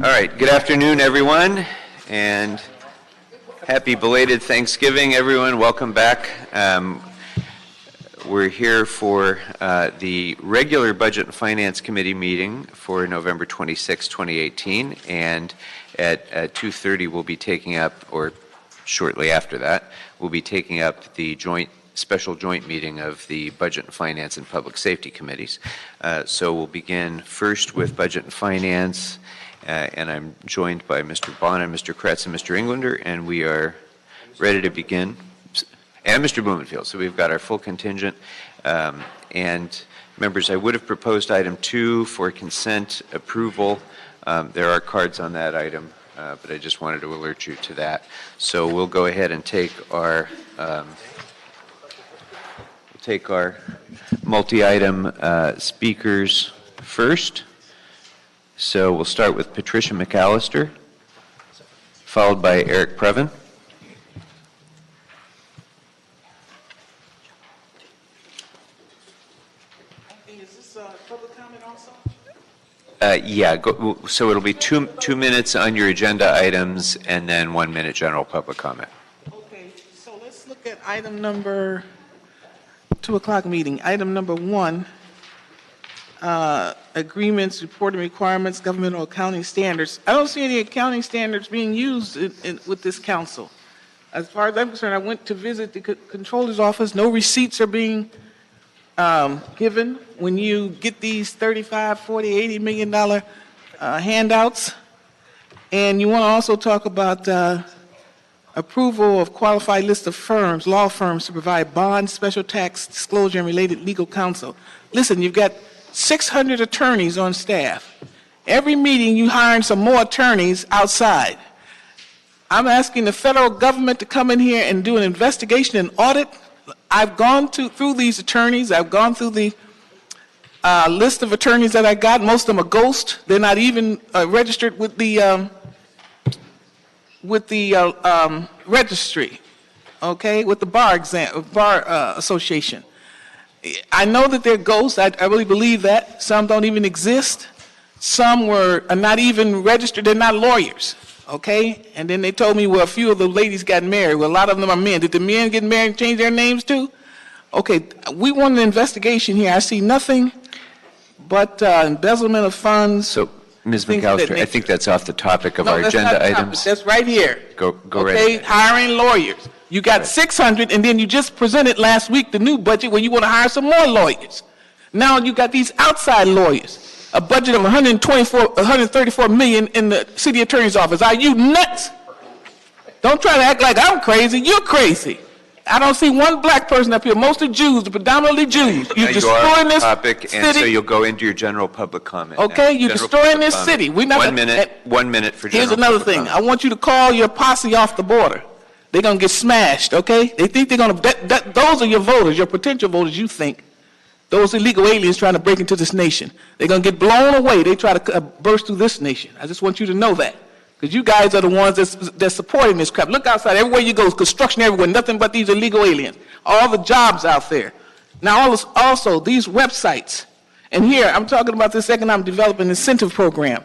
All right, good afternoon, everyone, and happy belated Thanksgiving, everyone. Welcome back. We're here for the regular Budget and Finance Committee meeting for November 26, 2018, and at 2:30 we'll be taking up, or shortly after that, we'll be taking up the special joint meeting of the Budget and Finance and Public Safety Committees. So we'll begin first with Budget and Finance, and I'm joined by Mr. Bonner, Mr. Kretz, and Mr. Englander, and we are ready to begin. And Mr. Blumenfield, so we've got our full contingent. And members, I would have proposed item 2 for consent approval. There are cards on that item, but I just wanted to alert you to that. So we'll go ahead and take our multi-item speakers first. So we'll start with Patricia McAllister, followed by Eric Previn. Is this public comment also? Yeah, so it'll be two minutes on your agenda items and then 1 minute general public comment. Okay, so let's look at item number 2 o'clock meeting. Item number 1, agreements, reporting requirements, governmental accounting standards. I don't see any accounting standards being used with this council. As far as I'm concerned, I went to visit the controller's office. No receipts are being given when you get these $35, $40, $80 million handouts. And you want to also talk about approval of qualified list of firms, law firms, to provide bonds, special tax disclosure, and related legal counsel. Listen, you've got 600 attorneys on staff. Every meeting, you hiring some more attorneys outside. I'm asking the federal government to come in here and do an investigation and audit. I've gone through these attorneys. I've gone through the list of attorneys that I got. Most of them are ghost. They're not even registered with the registry, okay, with the bar association. I know that they're ghosts. I really believe that. Some don't even exist. Some are not even registered. They're not lawyers, okay? And then they told me, well, a few of the ladies got married. Well, a lot of them are men. Did the men get married and change their names too? Okay, we want an investigation here. I see nothing but embezzlement of funds. So, Ms. McAllister, I think that's off the topic of our agenda items. That's right here. Go right ahead. Okay, hiring lawyers. You got 600, and then you just presented last week the new budget where you want to hire some more lawyers. Now you got these outside lawyers. A budget of $134 million in the city attorney's office. Are you nuts? Don't try to act like I'm crazy. You're crazy. I don't see one black person up here. Most are Jews, predominantly Jews. You're destroying this topic, city. And so you'll go into your general public comment. Okay, you're destroying this city. We're not 1 minute. 1 minute for general. Here's another thing. I want you to call your posse off the border. They're going to get smashed, okay? They think they're going to, those are your voters, your potential voters, you think. Those illegal aliens trying to break into this nation. They're going to get blown away. They try to burst through this nation. I just want you to know that. Because you guys are the ones that's supporting this crap. Look outside. Everywhere you go, construction everywhere. Nothing but these illegal aliens. All the jobs out there. Now, also, these websites. And here, I'm talking about this economic development incentive program.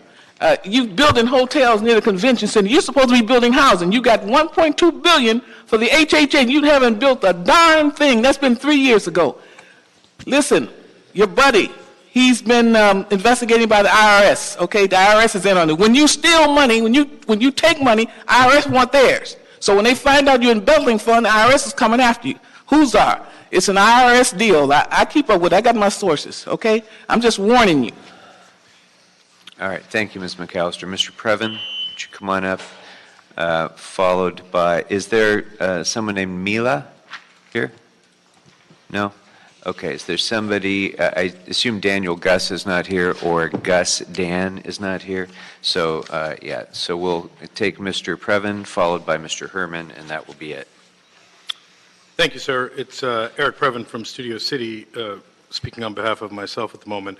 You building hotels near the convention center. You're supposed to be building housing. You got $1.2 billion for the HHA, and you haven't built a darn thing. That's been 3 years ago. Listen, your buddy, he's been investigated by the IRS. Okay, the IRS is in on it. When you steal money, when you take money, IRS want theirs. So when they find out you're embezzling fund, the IRS is coming after you. Who's are? It's an IRS deal. I keep up with it. I got my sources. Okay, I'm just warning you. All right, thank you, Ms. McAllister. Mr. Previn, would you come on up? Followed by, is there someone named Mila here? No? Okay, is there somebody, I assume Daniel Gus is not here, or Gus Dan is not here. So, yeah, so we'll take Mr. Previn, followed by Mr. Herman, and that will be it. Thank you, sir. It's Eric Previn from Studio City, speaking on behalf of myself at the moment.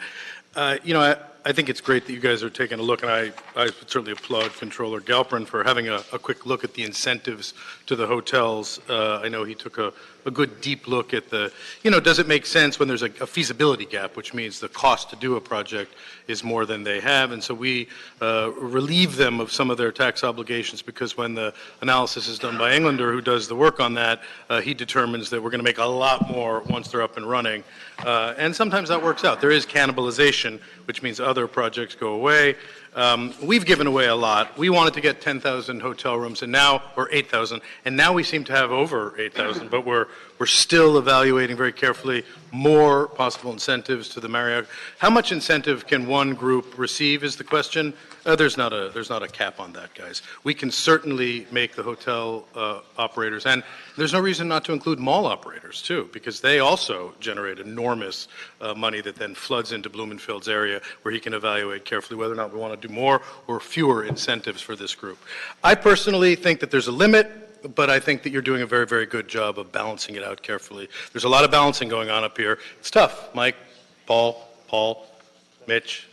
You know, I think it's great that you guys are taking a look, and I would certainly applaud Controller Galperin for having a quick look at the incentives to the hotels. I know he took a good deep look at the, does it make sense when there's a feasibility gap, which means the cost to do a project is more than they have, and so we relieve them of some of their tax obligations, because when the analysis is done by Englander, who does the work on that, he determines that we're going to make a lot more once they're up and running, and sometimes that works out. There is cannibalization, which means other projects go away. We've given away a lot. We wanted to get 10,000 hotel rooms, and now, or 8,000, and now we seem to have over 8,000, but we're still evaluating very carefully more possible incentives to the Marriott. How much incentive can one group receive is the question. There's not a cap on that, guys. We can certainly make the hotel operators, and there's no reason not to include mall operators too, because they also generate enormous money that then floods into Blumenfield's area, where he can evaluate carefully whether or not we want to do more or fewer incentives for this group. I personally think that there's a limit, but I think that you're doing a very, very good job of balancing it out carefully. There's a lot of balancing going on up here. It's tough. Mike, Paul, Mitch,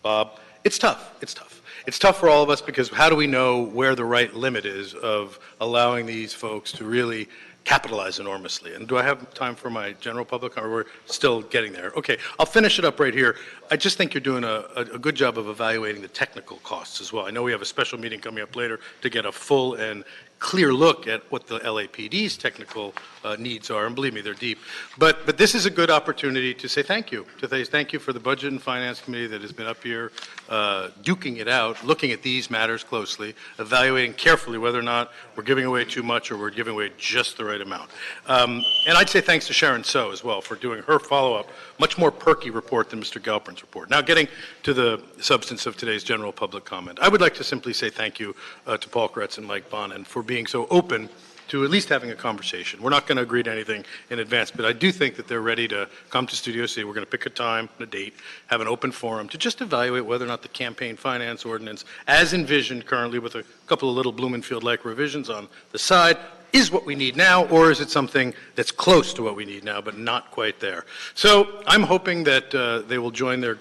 Bob. It's tough. It's tough. It's tough for all of us, because how do we know where the right limit is of allowing these folks to really capitalize enormously? And do I have time for my general public, or we're still getting there? Okay, I'll finish it up right here. I just think you're doing a good job of evaluating the technical costs as well. I know we have a special meeting coming up later to get a full and clear look at what the LAPD's technical needs are, and believe me, they're deep. But this is a good opportunity to say thank you, thank you for the Budget and Finance Committee that has been up here duking it out, looking at these matters closely, evaluating carefully whether or not we're giving away too much or we're giving away just the right amount. And I'd say thanks to Sharon So as well for doing her follow-up, much more perky report than Mr. Galperin's report. Now, getting to the substance of today's general public comment, I would like to simply say thank you to Paul Kretz and Mike Bonin for being so open to at least having a conversation. We're not going to agree to anything in advance, but I do think that they're ready to come to Studio City. We're going to pick a time and a date, have an open forum to just evaluate whether or not the campaign finance ordinance, as envisioned currently with a couple of little Blumenfield-like revisions on the side, is what we need now, or is it something that's close to what we need now, but not quite there? So I'm hoping that they will join their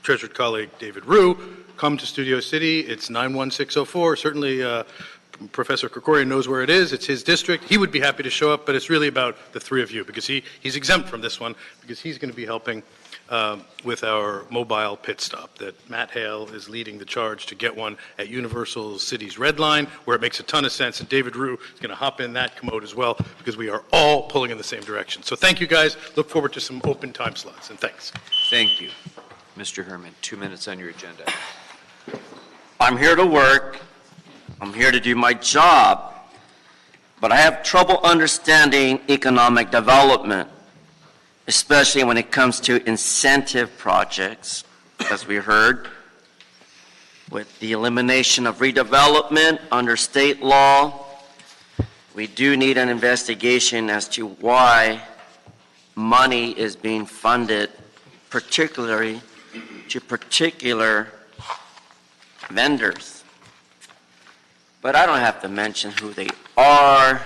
treasured colleague, David Rue, come to Studio City. It's 91604. Certainly, Professor Krikorian knows where it is. It's his district. He would be happy to show up, but it's really about the three of you, because he's exempt from this one, because he's going to be helping with our mobile pit stop that Matt Hale is leading the charge to get one at Universal City's Red Line, where it makes a ton of sense, and David Rue is going to hop in that commode as well, because we are all pulling in the same direction. So thank you, guys. Look forward to some open time slots, and thanks. Thank you. Mr. Herman, 2 minutes on your agenda. I'm here to work. I'm here to do my job, but I have trouble understanding economic development, especially when it comes to incentive projects, as we heard, with the elimination of redevelopment under state law. We do need an investigation as to why money is being funded, particularly to particular vendors. But I don't have to mention who they are.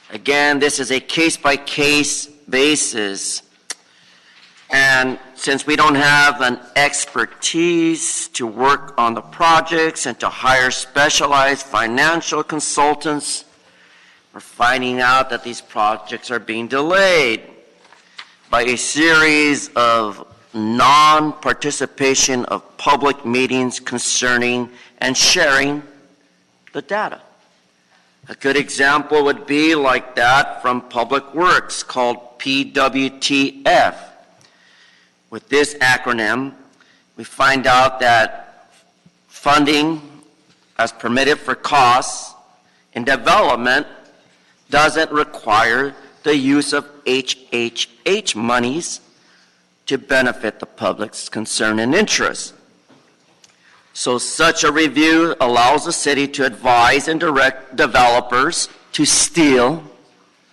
Again, this is a case-by-case basis. And since we don't have an expertise to work on the projects and to hire specialized financial consultants, we're finding out that these projects are being delayed by a series of non-participation of public meetings concerning and sharing the data. A good example would be like that from Public Works called PWTF. With this acronym, we find out that funding as permitted for costs in development doesn't require the use of HHH monies to benefit the public's concern and interest. So such a review allows the city to advise and direct developers to steal.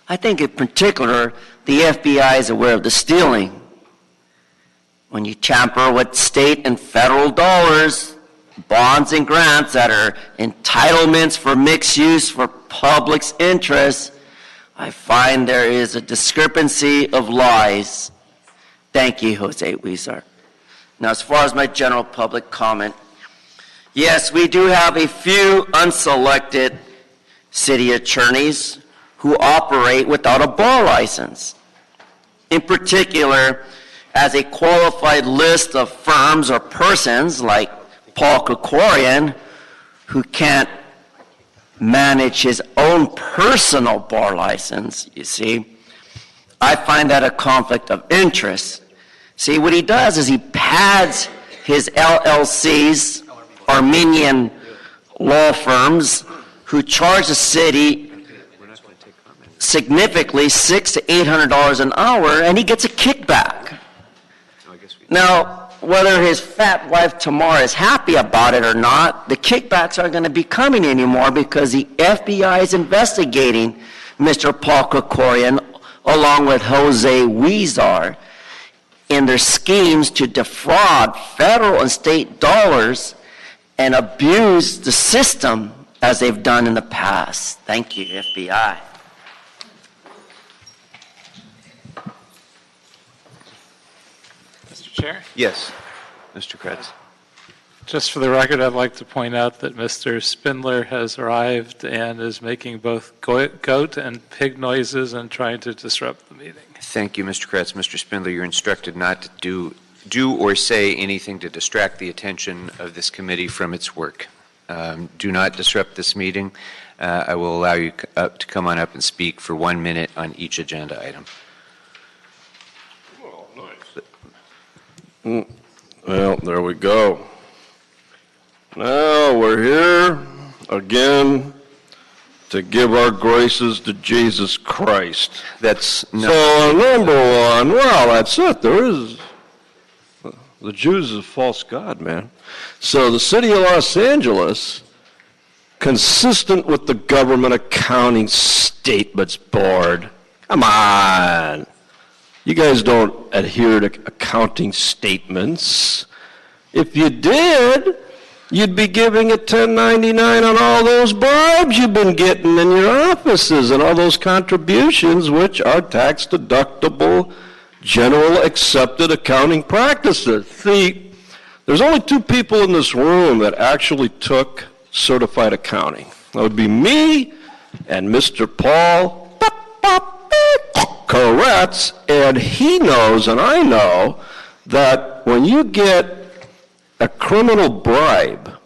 I think in particular, the FBI is aware of the stealing. When you tamper with state and federal dollars, bonds and grants that are entitlements for mixed use for public's interest, I find there is a discrepancy of lies. Thank you, Jose Huizar. Now, as far as my general public comment, yes, we do have a few unselected city attorneys who operate without a bar license. In particular, as a qualified list of firms or persons like Paul Krikorian, who can't manage his own personal bar license, you see, I find that a conflict of interest. See, what he does is he pads his LLCs, Armenian law firms, who charge the city significantly $600 to $800 an hour, and he gets a kickback. Now, whether his fat wife Tamar is happy about it or not, the kickbacks aren't going to be coming anymore because the FBI is investigating Mr. Paul Krikorian along with Jose Huizar in their schemes to defraud federal and state dollars and abuse the system as they've done in the past. Thank you, FBI. Mr. Chair? Yes, Mr. Kretz. Just for the record, I'd like to point out that Mr. Spindler has arrived and is making both goat and pig noises and trying to disrupt the meeting. Thank you, Mr. Kretz. Mr. Spindler, you're instructed not to do or say anything to distract the attention of this committee from its work. Do not disrupt this meeting. I will allow you to come on up and speak for 1 minute on each agenda item. Well, nice. Well, there we go. Now we're here again to give our graces to Jesus Christ. That's no. So number one, well, that's it. There is the Jews is a false god, man. So the city of Los Angeles, consistent with the government accounting statements board. Come on. You guys don't adhere to accounting statements. If you did, you'd be giving a 1099 on all those bribes you've been getting in your offices and all those contributions, which are tax deductible, general accepted accounting practices. See, there's only two people in this room that actually took certified accounting. That would be me and Mr. Paul Koretz, and he knows and I know that when you get a criminal bribe,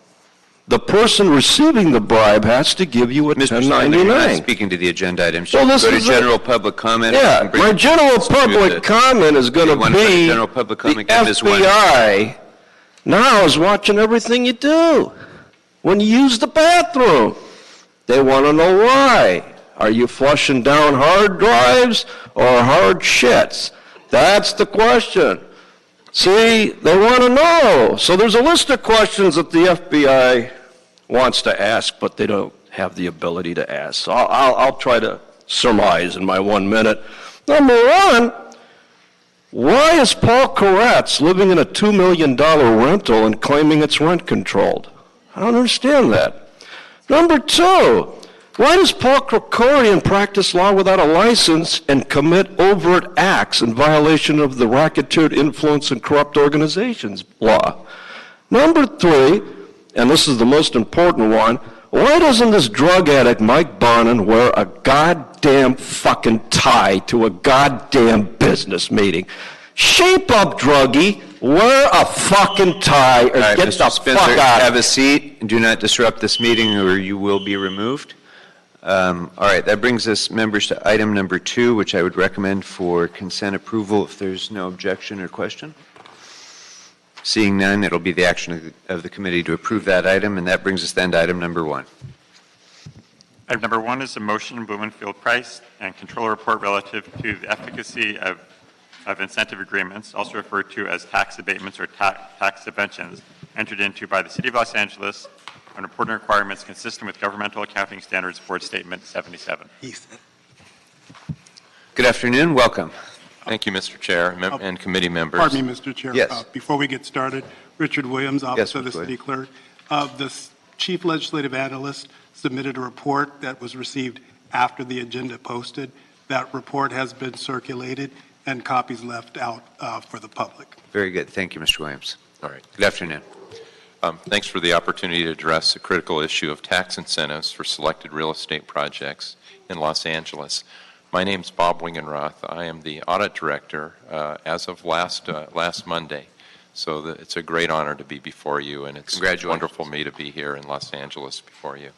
the person receiving the bribe has to give you a Mr. 1099. Spindler, you're not speaking to the agenda item. Well, this go to is general public comment. Yeah, my general public comment is going to be general public comment, the give this one. FBI now is watching everything you do. When you use the bathroom, they want to know why. Are you flushing down hard drives or hard shits? That's the question. See, they want to know. So there's a list of questions that the FBI wants to ask, but they don't have the ability to ask. So I'll try to surmise in my 1 minute. Number one, why is Paul Koretz living in a $2 million rental and claiming it's rent controlled? I don't understand that. Number two, why does Paul Krikorian practice law without a license and commit overt acts in violation of the Racketeer Influence and Corrupt Organizations law? Number three, and this is the most important one, why doesn't this drug addict Mike Bonin wear a goddamn fucking tie to a goddamn business meeting? Shape up, druggie. Wear a fucking tie or All right, get Mr. the Spindler, fuck out have of a seat and do not disrupt this meeting or you will be removed. All right, that brings us, members, to item number 2, which I would recommend for consent approval if there's no objection or question. Seeing none, it'll be the action of the committee to approve that item, and that brings us then to item number 1. Item number 1 is a motion, Blumenfield Price, and controller report relative to the efficacy of incentive agreements, also referred to as tax abatements or tax subventions, entered into by the City of Los Angeles on reporting requirements consistent with Governmental Accounting Standards Board Statement 77. Good afternoon, welcome. Thank you, Mr. Chair and committee members. Pardon me, Mr. Chair. Yes. Before we get started, Richard Williams, Office Yes, of the go ahead. City Clerk. The Chief Legislative Analyst submitted a report that was received after the agenda posted. That report has been circulated, and copies left out for the public. Very good. Thank you, Mr. Williams. All right. Good afternoon. Thanks for the opportunity to address the critical issue of tax incentives for selected real estate projects in Los Angeles. My name is Bob Wingenroth. I am the audit director as of last Monday. So it's a great honor to be before you, and it's wonderful for me to be here in Los Angeles before you.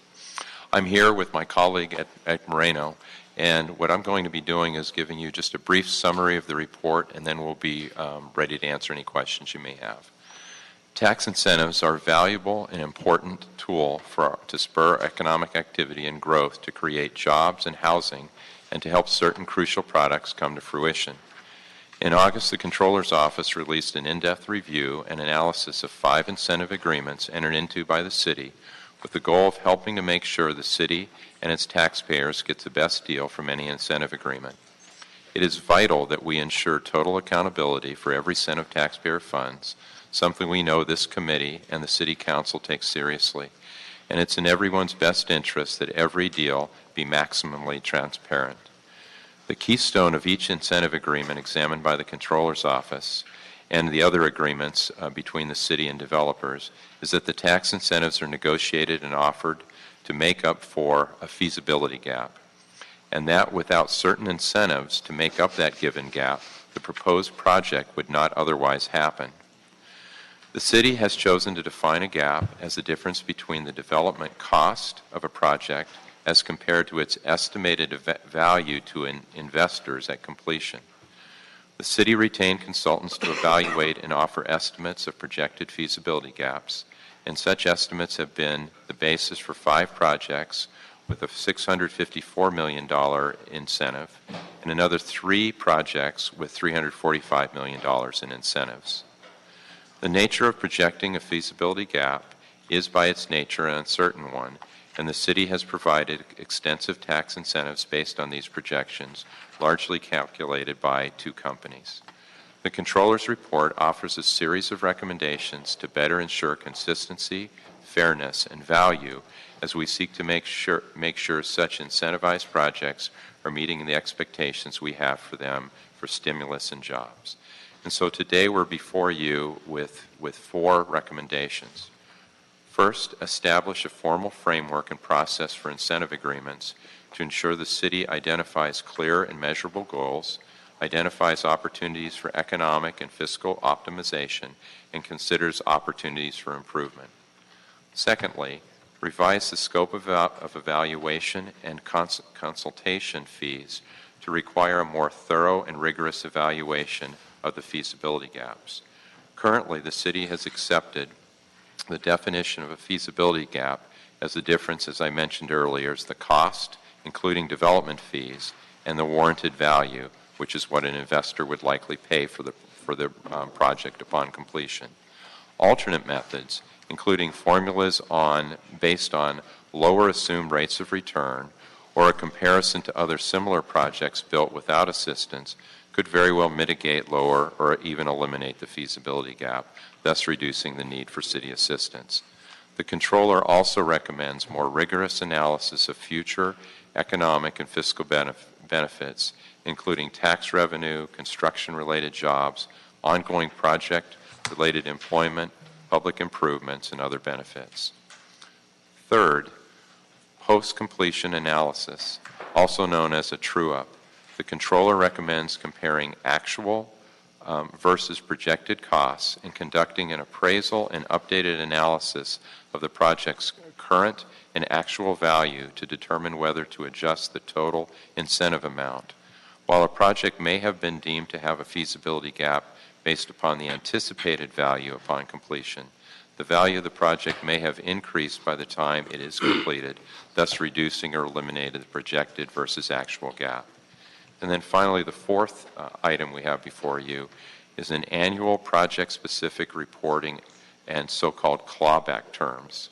I'm here with my colleague at Moreno, and what I'm going to be doing is giving you just a brief summary of the report, and then we'll be ready to answer any questions you may have. Tax incentives are a valuable and important tool to spur economic activity and growth, to create jobs and housing, and to help certain crucial products come to fruition. In August, the Comptroller's Office released an in-depth review and analysis of 5 incentive agreements entered into by the city, with the goal of helping to make sure the city and its taxpayers get the best deal from any incentive agreement. It is vital that we ensure total accountability for every cent of taxpayer funds, something we know this committee and the City Council take seriously, and it's in everyone's best interest that every deal be maximally transparent. The keystone of each incentive agreement examined by the Comptroller's Office and the other agreements between the city and developers is that the tax incentives are negotiated and offered to make up for a feasibility gap, and that without certain incentives to make up that given gap, the proposed project would not otherwise happen. The city has chosen to define a gap as the difference between the development cost of a project as compared to its estimated value to investors at completion. The city retained consultants to evaluate and offer estimates of projected feasibility gaps, and such estimates have been the basis for 5 projects with a $654 million incentive and another 3 projects with $345 million in incentives. The nature of projecting a feasibility gap is by its nature an uncertain one, and the city has provided extensive tax incentives based on these projections, largely calculated by 2 companies. The Comptroller's report offers a series of recommendations to better ensure consistency, fairness, and value as we seek to make sure such incentivized projects are meeting the expectations we have for them for stimulus and jobs. And so today we're before you with 4 recommendations. First, establish a formal framework and process for incentive agreements to ensure the city identifies clear and measurable goals, identifies opportunities for economic and fiscal optimization, and considers opportunities for improvement. Secondly, revise the scope of evaluation and consultation fees to require a more thorough and rigorous evaluation of the feasibility gaps. Currently, the city has accepted the definition of a feasibility gap as the difference, as I mentioned earlier, is the cost, including development fees, and the warranted value, which is what an investor would likely pay for the project upon completion. Alternate methods, including formulas based on lower assumed rates of return or a comparison to other similar projects built without assistance, could very well mitigate, lower, or even eliminate the feasibility gap, thus reducing the need for city assistance. The Comptroller also recommends more rigorous analysis of future economic and fiscal benefits, including tax revenue, construction-related jobs, ongoing project-related employment, public improvements, and other benefits. Third, post-completion analysis, also known as a true-up. The Comptroller recommends comparing actual versus projected costs and conducting an appraisal and updated analysis of the project's current and actual value to determine whether to adjust the total incentive amount. While a project may have been deemed to have a feasibility gap based upon the anticipated value upon completion, the value of the project may have increased by the time it is completed, thus reducing or eliminating the projected versus actual gap. And then finally, the fourth item we have before you is an annual project-specific reporting and so-called clawback terms.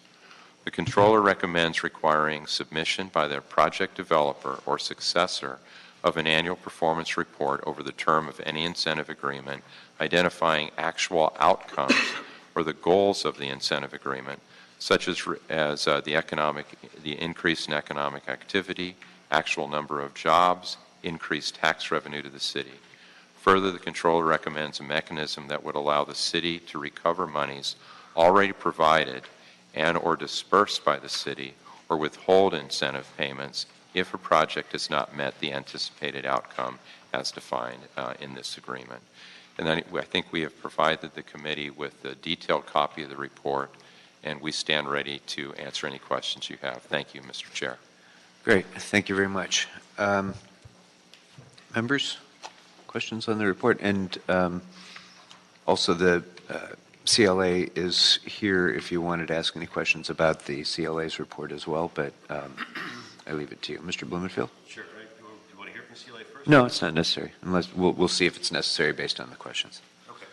The Comptroller recommends requiring submission by the project developer or successor of an annual performance report over the term of any incentive agreement, identifying actual outcomes or the goals of the incentive agreement, such as the increase in economic activity, actual number of jobs, increased tax revenue to the city. Further, the Controller recommends a mechanism that would allow the city to recover monies already provided and or dispersed by the city or withhold incentive payments if a project has not met the anticipated outcome as defined in this agreement. And then I think we have provided the committee with a detailed copy of the report, and we stand ready to answer any questions you have. Thank you, Mr. Chair. Great. Thank you very much. Members, questions on the report? And also the CLA is here if you wanted to ask any questions about the CLA's report as well, but I leave it to you. Mr. Blumenfield? Sure. Do you want to hear from CLA first? No, it's not necessary, unless we'll see if it's necessary based on the questions. Okay.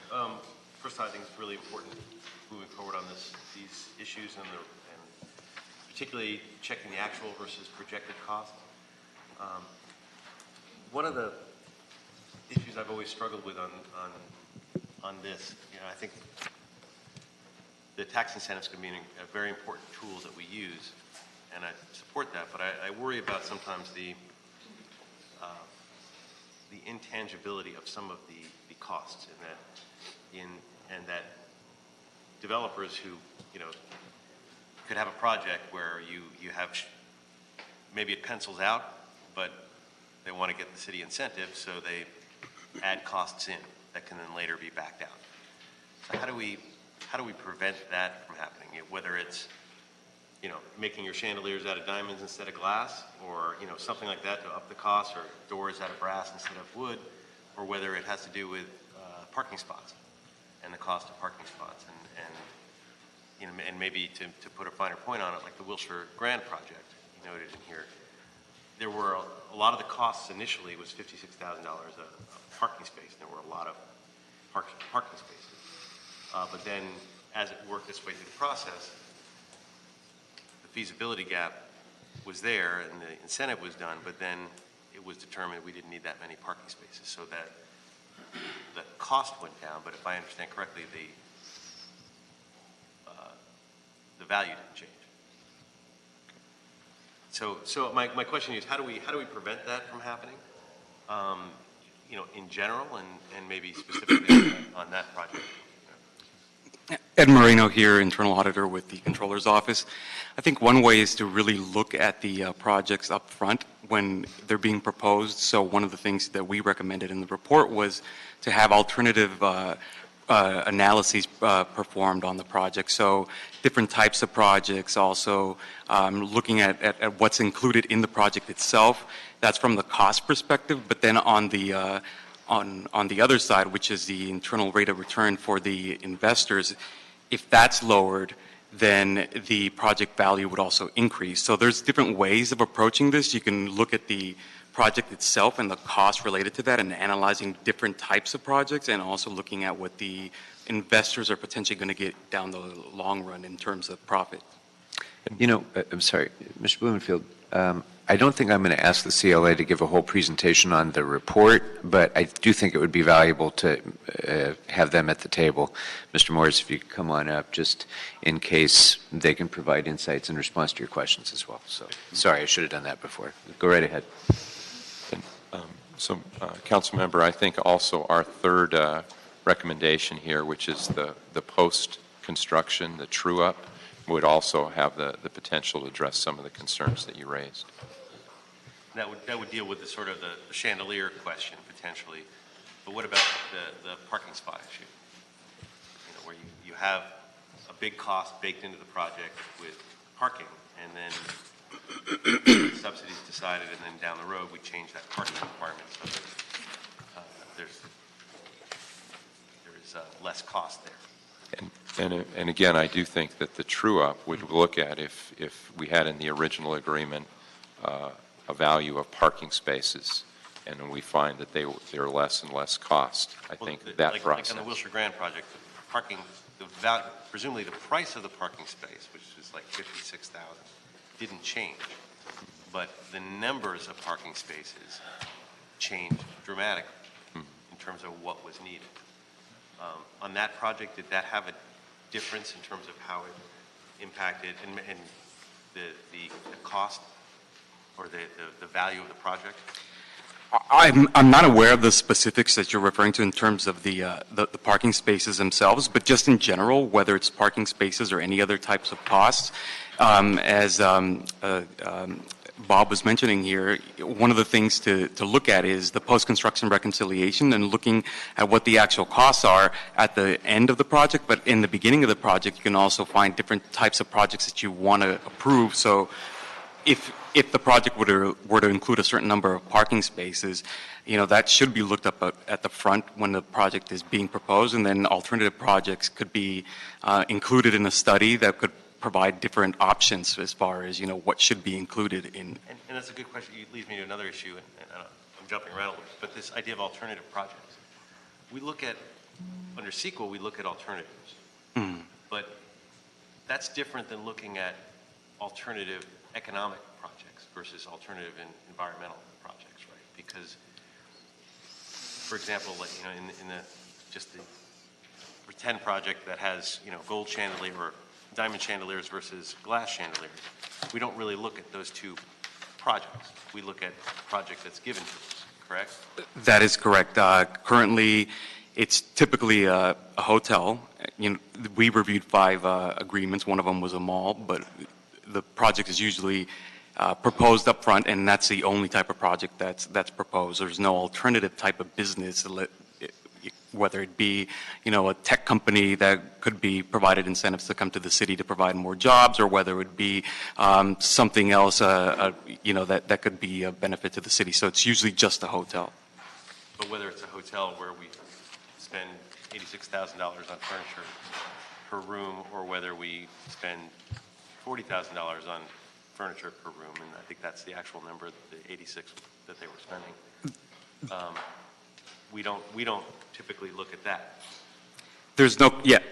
First, I think it's really important moving forward on these issues and particularly checking the actual versus projected costs. One of the issues I've always struggled with on this, I think the tax incentives can be a very important tool that we use, and I support that, but I worry about sometimes the intangibility of some of the costs, and that developers who could have a project where you have maybe it pencils out, but they want to get the city incentive, so they add costs in that can then later be backed out. So how do we prevent that from happening? Whether it's making your chandeliers out of diamonds instead of glass, or something like that to up the cost, or doors out of brass instead of wood, or whether it has to do with parking spots and the cost of parking spots, and maybe to put a finer point on it, like the Wilshire Grand project you noted in here, there were a lot of the costs initially was $56,000 a parking space. There were a lot of parking spaces, but then as it worked its way through the process, the feasibility gap was there and the incentive was done, but then it was determined we didn't need that many parking spaces, so that the cost went down. But if I understand correctly, the value didn't change. So my question is, how do we prevent that from happening? In general, and maybe specifically on that project. Ed Marino here, internal auditor with the Controller's Office. I think one way is to really look at the projects up front when they're being proposed. So one of the things that we recommended in the report was to have alternative analyses performed on the project. So different types of projects, also looking at what's included in the project itself. That's from the cost perspective, but then on the other side, which is the internal rate of return for the investors, if that's lowered, then the project value would also increase. So there's different ways of approaching this. You can look at the project itself and the cost related to that and analyzing different types of projects, and also looking at what the investors are potentially going to get down the long run in terms of profit. I'm sorry, Mr. Blumenfield, I don't think I'm going to ask the CLA to give a whole presentation on the report, but I do think it would be valuable to have them at the table. Mr. Morris, if you could come on up, just in case they can provide insights in response to your questions as well. So, sorry, I should have done that before. Go right ahead. Council Member, I think also our third recommendation here, which is the post-construction, the true-up, would also have the potential to address some of the concerns that you raised. That would deal with the sort of the chandelier question potentially, but what about the parking spot issue? Where you have a big cost baked into the project with parking, and then subsidies decided, and then down the road we change that parking requirement so that there is less cost there. And again, I do think that the true-up would look at if we had in the original agreement a value of parking spaces, and we find that they're less and less cost. I think that process. Like on the Wilshire Grand project, presumably the price of the parking space, which is like $56,000, didn't change, but the numbers of parking spaces changed dramatically in terms of what was needed. On that project, did that have a difference in terms of how it impacted and the cost or the value of the project? I'm not aware of the specifics that you're referring to in terms of the parking spaces themselves, but just in general, whether it's parking spaces or any other types of costs, as Bob was mentioning here, one of the things to look at is the post-construction reconciliation and looking at what the actual costs are at the end of the project, but in the beginning of the project, you can also find different types of projects that you want to approve. So if the project were to include a certain number of parking spaces, that should be looked up at the front when the project is being proposed, and then alternative projects could be included in a study that could provide different options as far as, what should be included in. And that's a good question. It leads me to another issue, and I'm jumping around a little bit, but this idea of alternative projects. We look at, under CEQA, we look at alternatives. But that's different than looking at alternative economic projects versus alternative environmental projects, right? Because, for example, in the pretend project that has, gold chandelier or diamond chandeliers versus glass chandeliers, we don't really look at those two projects. We look at the project that's given to us, correct? That is correct. Currently, it's typically a hotel. We reviewed 5 agreements. One of them was a mall, but the project is usually proposed up front, and that's the only type of project that's proposed. There's no alternative type of business, whether it be, a tech company that could be provided incentives to come to the city to provide more jobs, or whether it would be something else, that could be a benefit to the city. So it's usually just a hotel. But whether it's a hotel where we spend $86,000 on furniture per room, or whether we spend $40,000 on furniture per room, and I think that's the actual number, the 86 that they were spending. We don't typically look at that.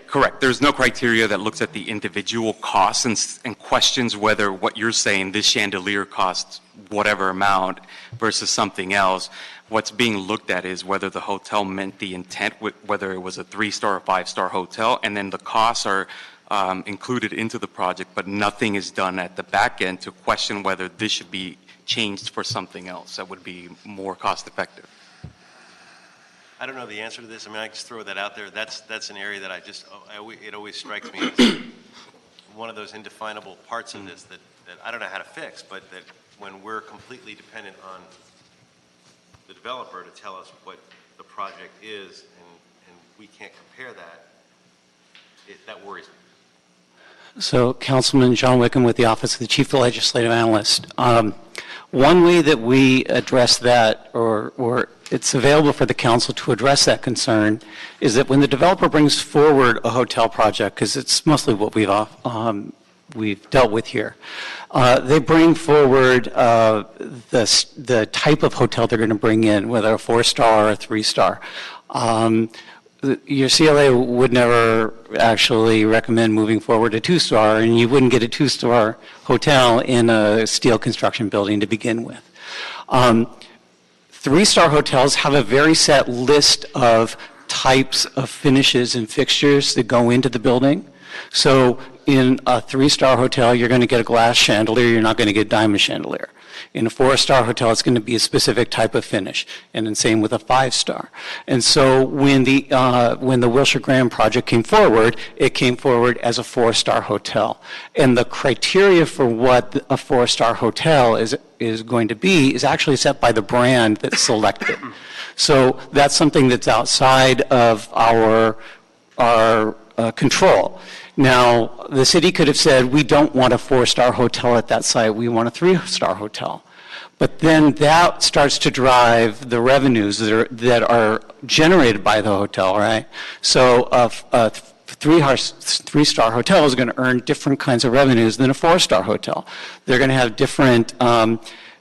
Correct. There's no criteria that looks at the individual costs and questions whether what you're saying, this chandelier costs whatever amount versus something else. What's being looked at is whether the hotel meant the intent, whether it was a 3-star or 5-star hotel, and then the costs are included into the project, but nothing is done at the back end to question whether this should be changed for something else that would be more cost effective. I don't know the answer to this. I mean, I just throw that out there. That's an area that it always strikes me as one of those indefinable parts of this that I don't know how to fix, but that when we're completely dependent on the developer to tell us what the project is, and we can't compare that, that worries me. So, Councilman John Wickham with the Office of the Chief Legislative Analyst. One way that we address that, or it's available for the council to address that concern, is that when the developer brings forward a hotel project, because it's mostly what we've dealt with here, they bring forward the type of hotel they're going to bring in, whether a 4-star or a 3-star. Your CLA would never actually recommend moving forward a 2-star, and you wouldn't get a 2-star hotel in a steel construction building to begin with. 3-star hotels have a very set list of types of finishes and fixtures that go into the building. So in a 3-star hotel, you're going to get a glass chandelier, you're not going to get a diamond chandelier. In a 4-star hotel, it's going to be a specific type of finish, and the same with a 5-star. And so when the Wilshire Graham project came forward, it came forward as a 4-star hotel. And the criteria for what a 4-star hotel is going to be is actually set by the brand that's selected. So that's something that's outside of our control. Now, the city could have said, we don't want a 4-star hotel at that site, we want a 3-star hotel. But then that starts to drive the revenues that are generated by the hotel, right? So a 3-star hotel is going to earn different kinds of revenues than a 4-star hotel. They're going to have different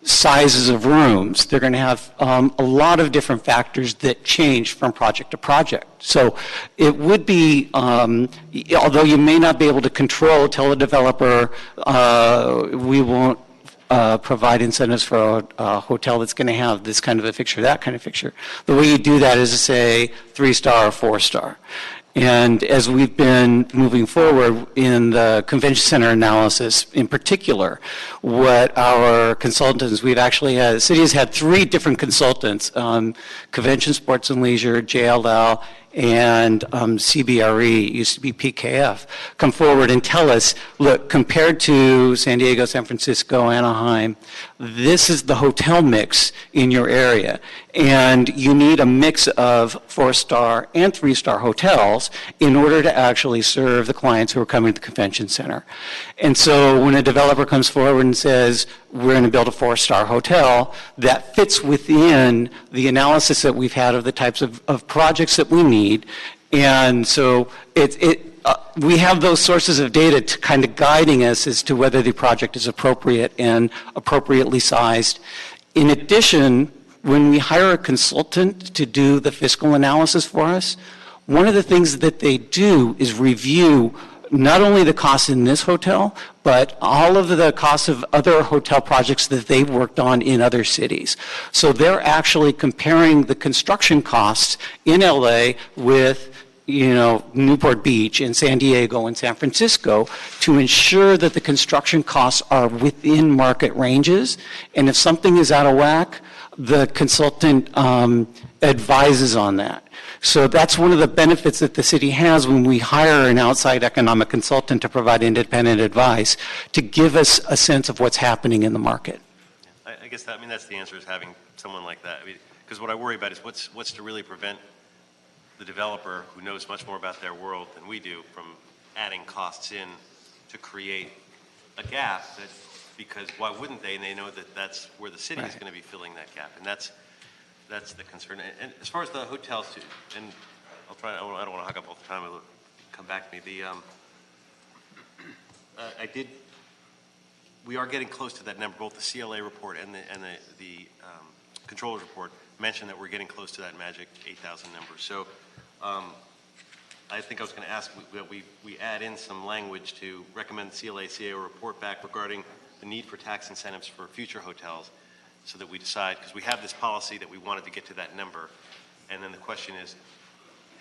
sizes of rooms. They're going to have a lot of different factors that change from project to project. So it would be, although you may not be able to tell a developer, we won't provide incentives for a hotel that's going to have this kind of a fixture, that kind of fixture. The way you do that is to say 3-star or 4-star. And as we've been moving forward in the convention center analysis in particular, what our consultants, the city has had 3 different consultants, Convention Sports and Leisure, JLL, and CBRE, used to be PKF, come forward and tell us, look, compared to San Diego, San Francisco, Anaheim, this is the hotel mix in your area. And you need a mix of 4-star and 3-star hotels in order to actually serve the clients who are coming to the convention center. And so when a developer comes forward and says, we're going to build a 4-star hotel, that fits within the analysis that we've had of the types of projects that we need. And so we have those sources of data to kind of guiding us as to whether the project is appropriate and appropriately sized. In addition, when we hire a consultant to do the fiscal analysis for us, one of the things that they do is review not only the costs in this hotel, but all of the costs of other hotel projects that they've worked on in other cities. So they're actually comparing the construction costs in LA with Newport Beach and San Diego and San Francisco to ensure that the construction costs are within market ranges. And if something is out of whack, the consultant advises on that. So that's one of the benefits that the city has when we hire an outside economic consultant to provide independent advice to give us a sense of what's happening in the market. I guess that's the answer, is having someone like that. Because what I worry about is what's to really prevent the developer, who knows much more about their world than we do, from adding costs in to create a gap because why wouldn't they? And they know that that's where the city is going to be filling that gap, and that's the concern. And as far as the hotels too, and I'll try. I don't want to hog up all the time. It'll come back to me. We are getting close to that number. Both the CLA report and the controller's report mentioned that we're getting close to that magic 8,000 number. So I think I was going to ask that we add in some language to recommend the CLA report back regarding the need for tax incentives for future hotels, so that we decide, because we have this policy that we wanted to get to that number, and then the question is,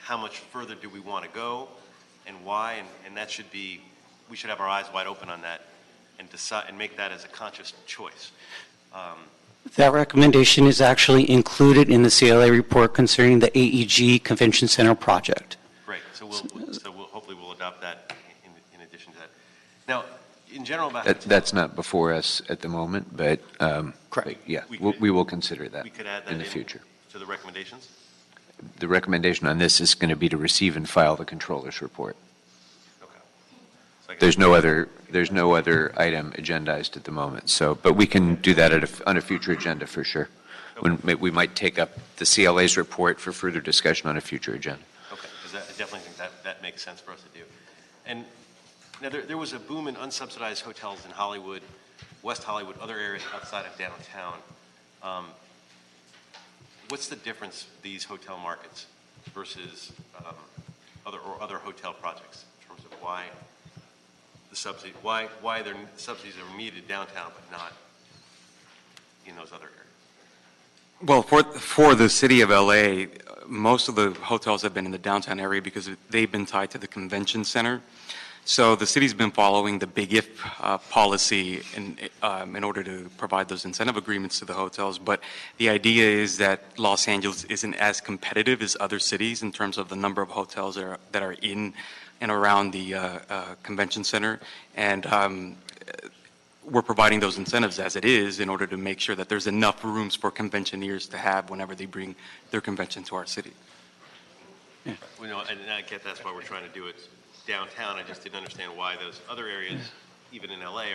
how much further do we want to go, and why? And that should be, we should have our eyes wide open on that, and decide and make that as a conscious choice. That recommendation is actually included in the CLA report concerning the AEG Convention Center project. Great. So hopefully we'll adopt that in addition to that. Now, in general about that's not before us at the moment, but correct. Yeah, we will consider that. We could add that in the future to the recommendations. The recommendation on this is going to be to receive and file the controller's report. Okay. So there's no other item agendized at the moment. So, but we can do that on a future agenda for sure. Okay. When we might take up the CLA's report for further discussion on a future agenda. Okay, because I definitely think that makes sense for us to do. And now there was a boom in unsubsidized hotels in Hollywood, West Hollywood, other areas outside of downtown. What's the difference these hotel markets versus other hotel projects in terms of why the subsidy, why their subsidies are needed downtown but not in those other areas? Well, for the city of LA, most of the hotels have been in the downtown area because they've been tied to the convention center. So the city's been following the Big If policy in order to provide those incentive agreements to the hotels. But the idea is that Los Angeles isn't as competitive as other cities in terms of the number of hotels that are in and around the convention center. And we're providing those incentives as it is in order to make sure that there's enough rooms for conventioneers to have whenever they bring their convention to our city. Yeah. Well, and I get that's why we're trying to do it downtown. I just didn't understand why those other areas, even in LA,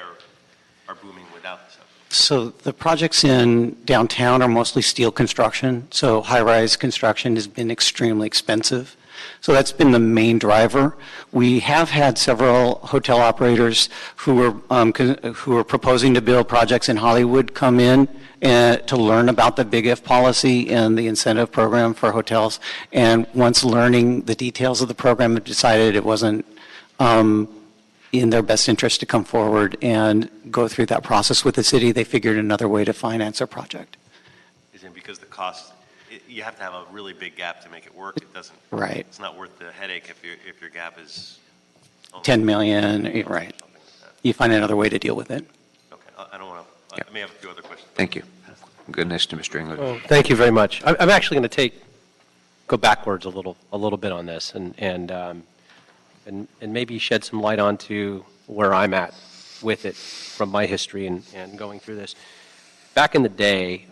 are booming without this. So the projects in downtown are mostly steel construction. So high-rise construction has been extremely expensive. So that's been the main driver. We have had several hotel operators who are proposing to build projects in Hollywood come in to learn about the Big If policy and the incentive program for hotels. And once learning the details of the program, have decided it wasn't in their best interest to come forward and go through that process with the city. They figured another way to finance their project. Is it because the cost you have to have a really big gap to make it work. It doesn't. Right. It's not worth the headache if your gap is only 10 million, right. something like that. You find another way to deal with it. Okay, I don't want to. I may have a few other questions. Thank you. Goodness to Mr. England. Well, thank you very much. I'm actually going to go backwards a little bit on this and maybe shed some light onto where I'm at with it from my history and going through this. Back in the day,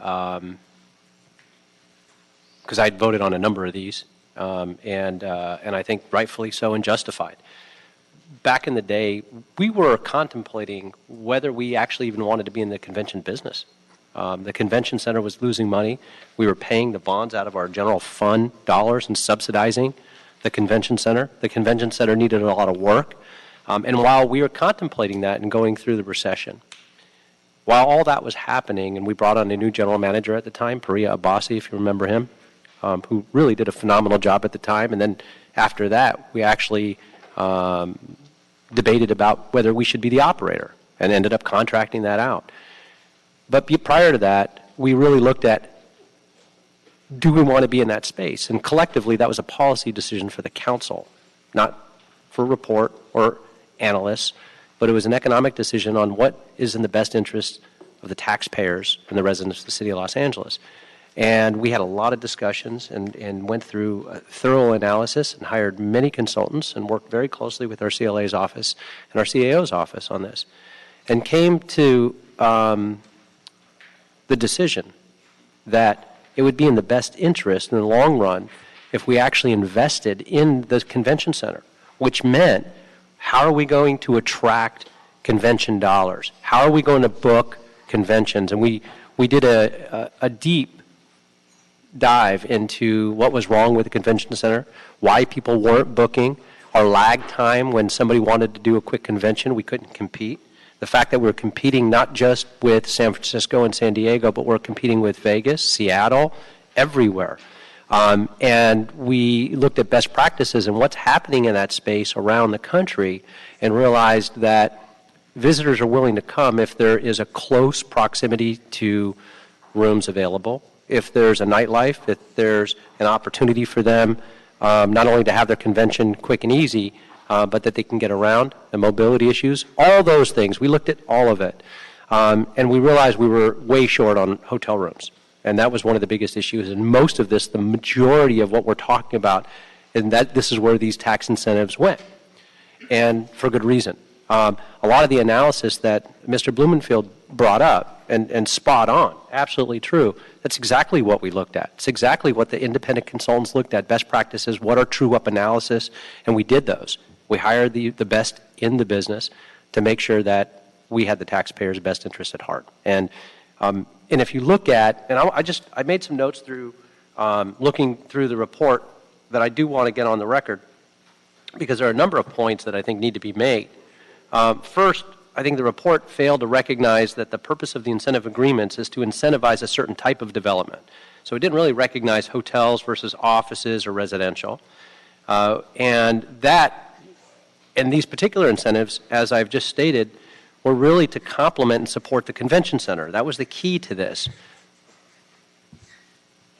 because I'd voted on a number of these, and I think rightfully so and justified. Back in the day, we were contemplating whether we actually even wanted to be in the convention business. The convention center was losing money. We were paying the bonds out of our general fund dollars and subsidizing the convention center. The convention center needed a lot of work. And while we were contemplating that and going through the recession, while all that was happening, and we brought on a new general manager at the time, Priya Abbasi, if you remember him, who really did a phenomenal job at the time. And then after that, we actually debated about whether we should be the operator and ended up contracting that out. But prior to that, we really looked at, do we want to be in that space? And collectively, that was a policy decision for the council, not for a report or analysts, but it was an economic decision on what is in the best interest of the taxpayers and the residents of the city of Los Angeles. And we had a lot of discussions and went through a thorough analysis and hired many consultants and worked very closely with our CLA's office and our CAO's office on this, and came to the decision that it would be in the best interest in the long run if we actually invested in the convention center, which meant, how are we going to attract convention dollars? How are we going to book conventions? And we did a deep dive into what was wrong with the convention center, why people weren't booking, our lag time when somebody wanted to do a quick convention, we couldn't compete. The fact that we're competing not just with San Francisco and San Diego, but we're competing with Vegas, Seattle, everywhere. And we looked at best practices and what's happening in that space around the country and realized that visitors are willing to come if there is a close proximity to rooms available, if there's a nightlife, if there's an opportunity for them not only to have their convention quick and easy, but that they can get around, the mobility issues, all those things. We looked at all of it. And we realized we were way short on hotel rooms. And that was one of the biggest issues. And most of this, the majority of what we're talking about, and that this is where these tax incentives went. And for good reason. A lot of the analysis that Mr. Blumenfield brought up, and spot on, absolutely true, that's exactly what we looked at. It's exactly what the independent consultants looked at, best practices, what are true-up analysis, and we did those. We hired the best in the business to make sure that we had the taxpayers' best interests at heart. And if you look at, and I made some notes through looking through the report that I do want to get on the record, because there are a number of points that I think need to be made. First, I think the report failed to recognize that the purpose of the incentive agreements is to incentivize a certain type of development. So it didn't really recognize hotels versus offices or residential. And these particular incentives, as I've just stated, were really to complement and support the convention center. That was the key to this.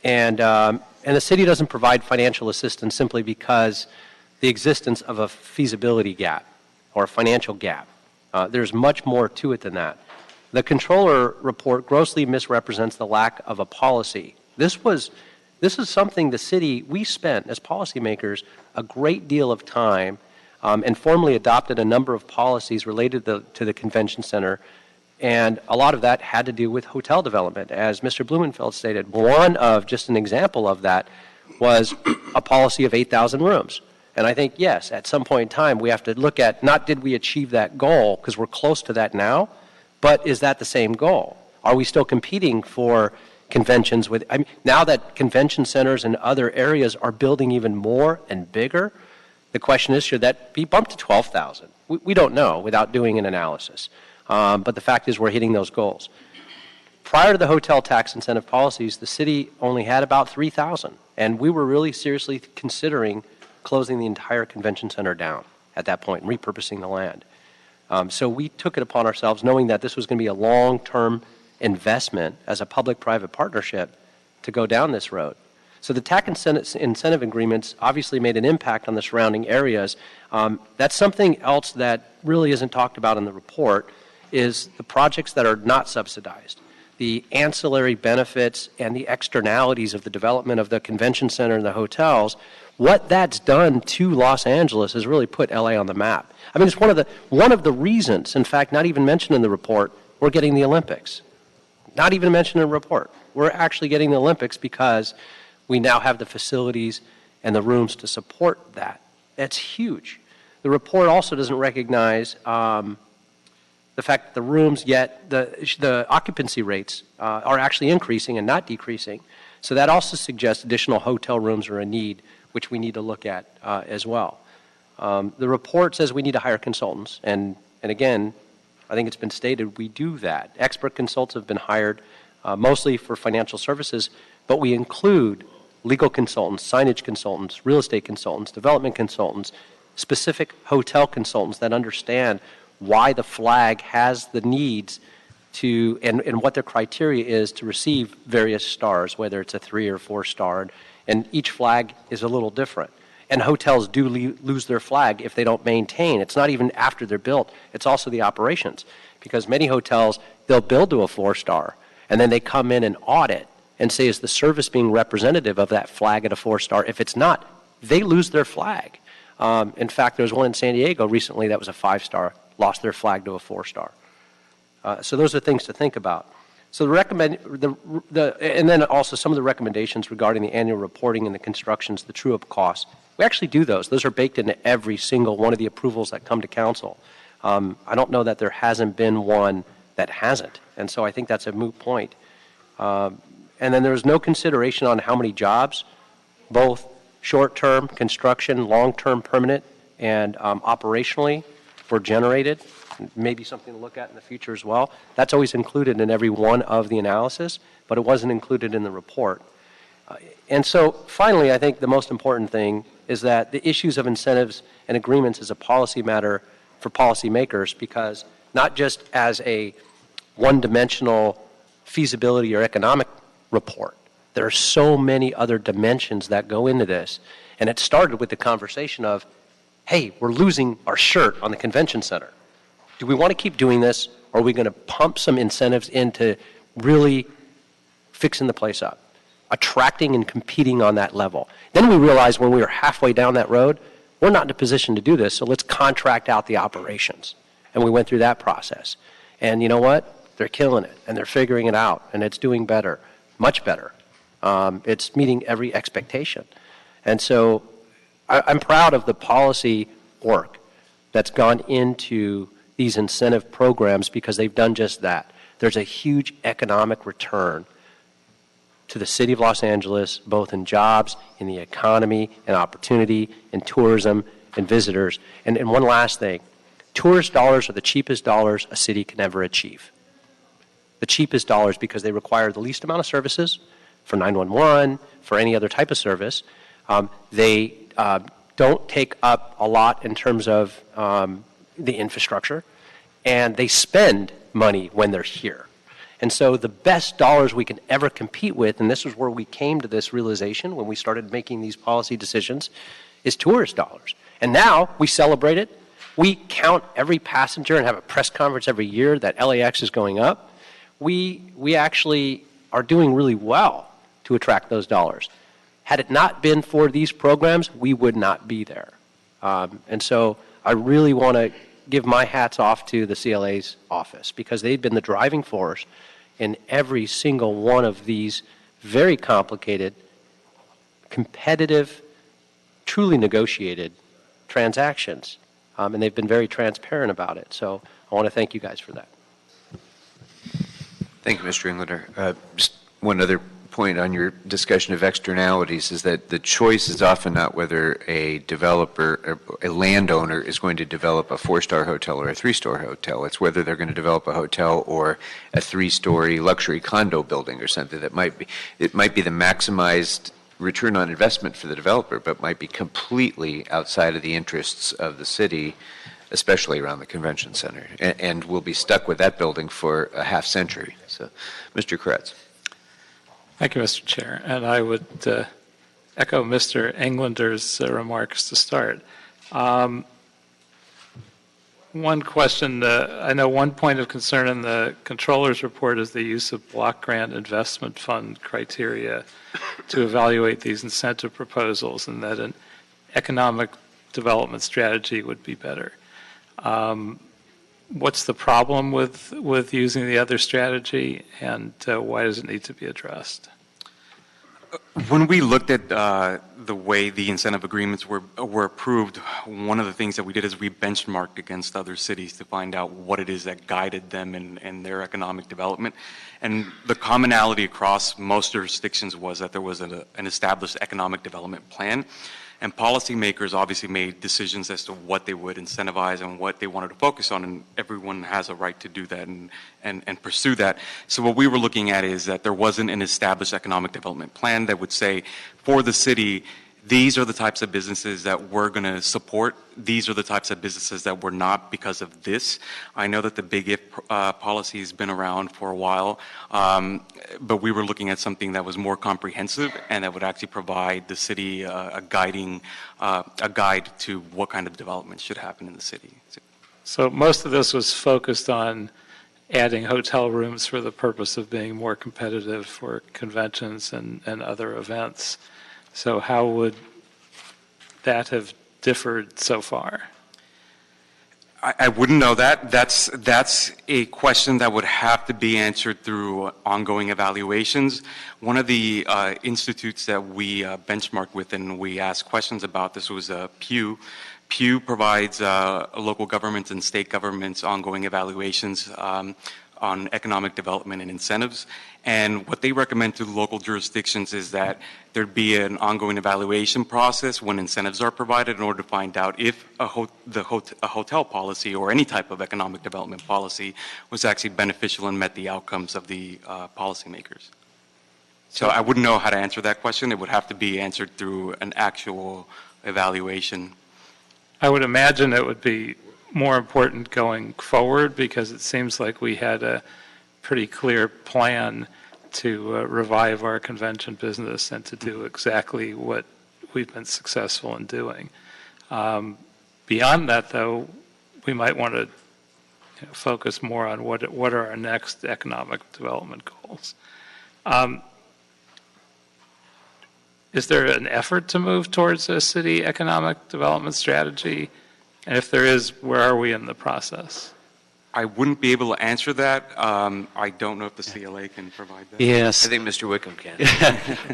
And the city doesn't provide financial assistance simply because the existence of a feasibility gap or a financial gap. There's much more to it than that. The controller report grossly misrepresents the lack of a policy. This is something the city, we spent as policymakers a great deal of time and formally adopted a number of policies related to the convention center, and a lot of that had to do with hotel development. As Mr. Blumenfeld stated, one of, just an example of that, was a policy of 8,000 rooms. And I think, yes, at some point in time, we have to look at, not did we achieve that goal, because we're close to that now, but is that the same goal? Are we still competing for conventions with, now that convention centers and other areas are building even more and bigger, the question is, should that be bumped to 12,000? We don't know without doing an analysis. But the fact is we're hitting those goals. Prior to the hotel tax incentive policies, the city only had about 3,000. And we were really seriously considering closing the entire convention center down at that point and repurposing the land. So we took it upon ourselves, knowing that this was going to be a long-term investment as a public-private partnership, to go down this road. So the tax incentive agreements obviously made an impact on the surrounding areas. That's something else that really isn't talked about in the report is the projects that are not subsidized, the ancillary benefits and the externalities of the development of the convention center and the hotels. What that's done to Los Angeles has really put LA on the map. I mean, it's one of the reasons, in fact, not even mentioned in the report, we're getting the Olympics. Not even mentioned in the report. We're actually getting the Olympics because we now have the facilities and the rooms to support that. That's huge. The report also doesn't recognize the fact that the rooms, yet the occupancy rates are actually increasing and not decreasing. So that also suggests additional hotel rooms are a need, which we need to look at as well. The report says we need to hire consultants, and again, I think it's been stated we do that. Expert consultants have been hired mostly for financial services, but we include legal consultants, signage consultants, real estate consultants, development consultants, specific hotel consultants that understand why the flag has the needs to, and what their criteria is to receive various stars, whether it's a 3 or 4 star, and each flag is a little different. And hotels do lose their flag if they don't maintain. It's not even after they're built. It's also the operations. Because many hotels, they'll build to a 4 star, and then they come in and audit and say, is the service being representative of that flag at a 4 star? If it's not, they lose their flag. In fact, there was one in San Diego recently that was a 5 star, lost their flag to a 4 star. So those are things to think about. So and then also some of the recommendations regarding the annual reporting and the constructions, the true-up costs. We actually do those. Those are baked into every single one of the approvals that come to council. I don't know that there hasn't been one that hasn't, and so I think that's a moot point. And then there's no consideration on how many jobs, both short-term construction, long-term permanent, and operationally were generated. Maybe something to look at in the future as well. That's always included in every one of the analysis, but it wasn't included in the report. And so finally, I think the most important thing is that the issues of incentives and agreements is a policy matter for policymakers, because not just as a one-dimensional feasibility or economic report, there are so many other dimensions that go into this. And it started with the conversation of, hey, we're losing our shirt on the convention center. Do we want to keep doing this, or are we going to pump some incentives into really fixing the place up, attracting and competing on that level? Then we realized when we were halfway down that road, we're not in a position to do this, so let's contract out the operations. And we went through that process. And you know what? They're killing it, and they're figuring it out, and it's doing better, much better. It's meeting every expectation. And so I'm proud of the policy work that's gone into these incentive programs, because they've done just that. There's a huge economic return to the city of Los Angeles, both in jobs, in the economy, and opportunity, in tourism, and visitors. And one last thing, tourist dollars are the cheapest dollars a city can ever achieve. The cheapest dollars, because they require the least amount of services for 911, for any other type of service. They don't take up a lot in terms of the infrastructure, and they spend money when they're here. And so the best dollars we can ever compete with, and this is where we came to this realization when we started making these policy decisions, is tourist dollars. And now we celebrate it. We count every passenger and have a press conference every year that LAX is going up. We actually are doing really well to attract those dollars. Had it not been for these programs, we would not be there. And so I really want to give my hats off to the CLA's office, because they've been the driving force in every single one of these very complicated, competitive, truly negotiated transactions. And they've been very transparent about it. So I want to thank you guys for that. Thank you, Mr. Englander. Just one other point on your discussion of externalities is that the choice is often not whether a developer or a landowner is going to develop a 4-star hotel or a 3-star hotel. It's whether they're going to develop a hotel or a 3-story luxury condo building or something that might be the maximized return on investment for the developer, but might be completely outside of the interests of the city, especially around the convention center, and we'll be stuck with that building for a half century. So, Mr. Kretz. Thank you, Mr. Chair. And I would echo Mr. Englander's remarks to start. One question, I know one point of concern in the controller's report is the use of block grant investment fund criteria to evaluate these incentive proposals, and that an economic development strategy would be better. What's the problem with using the other strategy, and why does it need to be addressed? When we looked at the way the incentive agreements were approved, one of the things that we did is we benchmarked against other cities to find out what it is that guided them in their economic development. And the commonality across most jurisdictions was that there was an established economic development plan. And policymakers obviously made decisions as to what they would incentivize and what they wanted to focus on, and everyone has a right to do that and pursue that. So what we were looking at is that there wasn't an established economic development plan that would say, for the city, these are the types of businesses that we're going to support. These are the types of businesses that we're not because of this. I know that the Big If policy has been around for a while, but we were looking at something that was more comprehensive and that would actually provide the city a guide to what kind of development should happen in the city. So most of this was focused on adding hotel rooms for the purpose of being more competitive for conventions and other events. So how would that have differed so far? I wouldn't know that. That's a question that would have to be answered through ongoing evaluations. One of the institutes that we benchmarked with and we asked questions about this was Pew. Pew provides local governments and state governments ongoing evaluations on economic development and incentives. And what they recommend to local jurisdictions is that there'd be an ongoing evaluation process when incentives are provided in order to find out if a hotel policy or any type of economic development policy was actually beneficial and met the outcomes of the policymakers. So I wouldn't know how to answer that question. It would have to be answered through an actual evaluation. I would imagine it would be more important going forward because it seems like we had a pretty clear plan to revive our convention business and to do exactly what we've been successful in doing. Beyond that, though, we might want to focus more on what are our next economic development goals. Is there an effort to move towards a city economic development strategy? And if there is, where are we in the process? I wouldn't be able to answer that. I don't know if the CLA can provide that. Yes. I think Mr. Wickham can.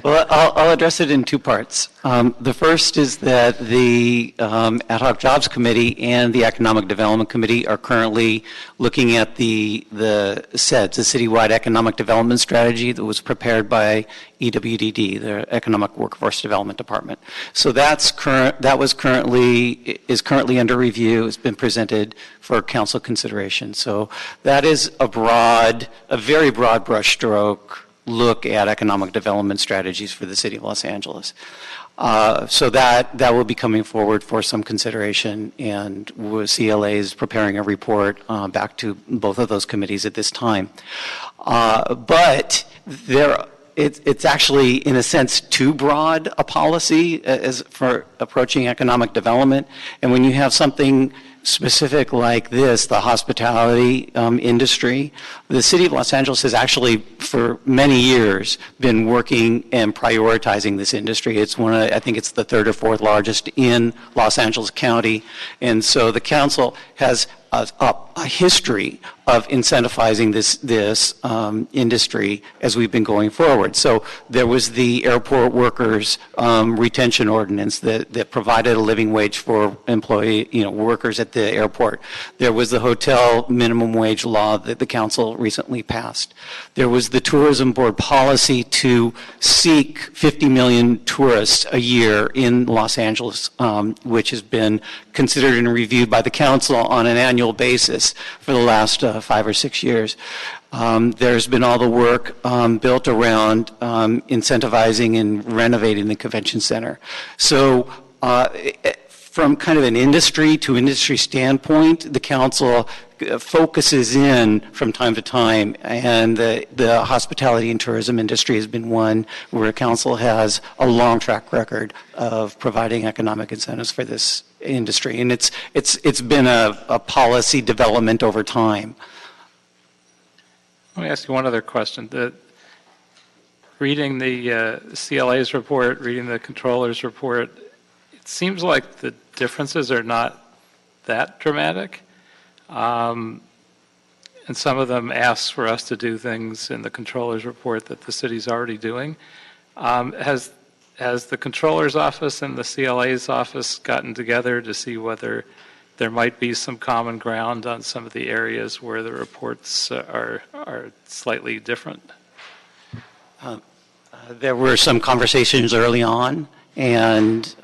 Well, I'll address it in two parts. The first is that the Ad hoc Jobs Committee and the Economic Development Committee are currently looking at the SEDS, the Citywide Economic Development Strategy that was prepared by EWDD, the Economic Workforce Development Department. So is currently under review. It's been presented for council consideration. So that is a very broad brushstroke look at economic development strategies for the city of Los Angeles. So that will be coming forward for some consideration, and CLA is preparing a report back to both of those committees at this time. But it's actually, in a sense, too broad a policy as for approaching economic development. And when you have something specific like this, the hospitality industry, the city of Los Angeles has actually, for many years, been working and prioritizing this industry. It's I think it's the third or fourth largest in Los Angeles County. And so the council has a history of incentivizing this industry as we've been going forward. So there was the airport workers retention ordinance that provided a living wage for workers at the airport. There was the hotel minimum wage law that the council recently passed. There was the tourism board policy to seek 50 million tourists a year in Los Angeles, which has been considered and reviewed by the council on an annual basis for the last 5 or 6 years. There's been all the work built around incentivizing and renovating the convention center. So from kind of an industry to industry standpoint, the council focuses in from time to time, and the hospitality and tourism industry has been one where council has a long track record of providing economic incentives for this industry, and it's been a policy development over time. Let me ask you one other question. Reading the CLA's report, reading the controller's report, it seems like the differences are not that dramatic. And some of them ask for us to do things in the controller's report that the city's already doing. Has the controller's office and the CLA's office gotten together to see whether there might be some common ground on some of the areas where the reports are slightly different? There were some conversations early on, and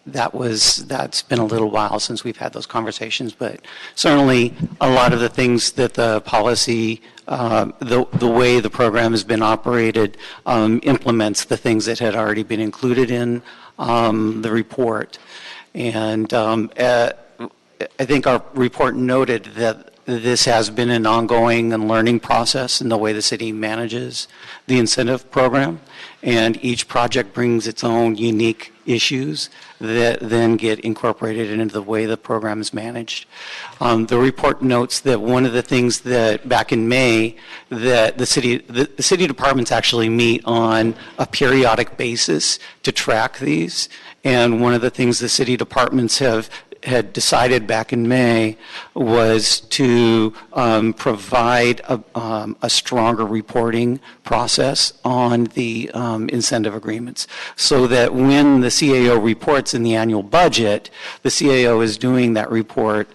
that's been a little while since we've had those conversations, but certainly a lot of the things that the policy, the way the program has been operated, implements the things that had already been included in the report. And I think our report noted that this has been an ongoing and learning process in the way the city manages the incentive program, and each project brings its own unique issues that then get incorporated into the way the program is managed. The report notes that one of the things that back in May that the city departments actually meet on a periodic basis to track these, and one of the things the city departments had decided back in May was to provide a stronger reporting process on the incentive agreements, so that when the CAO reports in the annual budget, the CAO is doing that report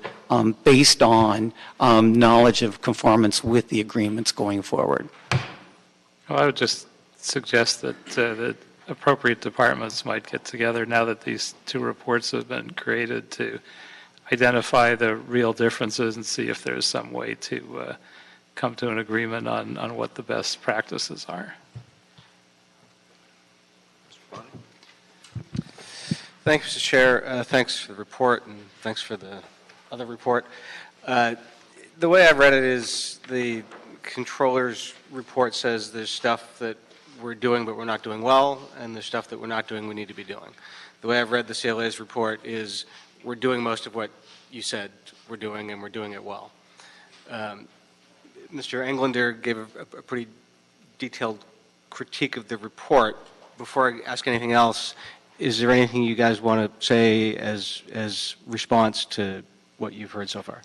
based on knowledge of conformance with the agreements going forward. Well, I would just suggest that the appropriate departments might get together now that these two reports have been created to identify the real differences and see if there's some way to come to an agreement on what the best practices are. Thanks, Mr. Chair. Thanks for the report, and thanks for the other report. The way I've read it is the controller's report says there's stuff that we're doing but we're not doing well, and there's stuff that we're not doing we need to be doing. The way I've read the CLA's report is we're doing most of what you said we're doing, and we're doing it well. Mr. Englander gave a pretty detailed critique of the report. Before I ask anything else, is there anything you guys want to say as response to what you've heard so far?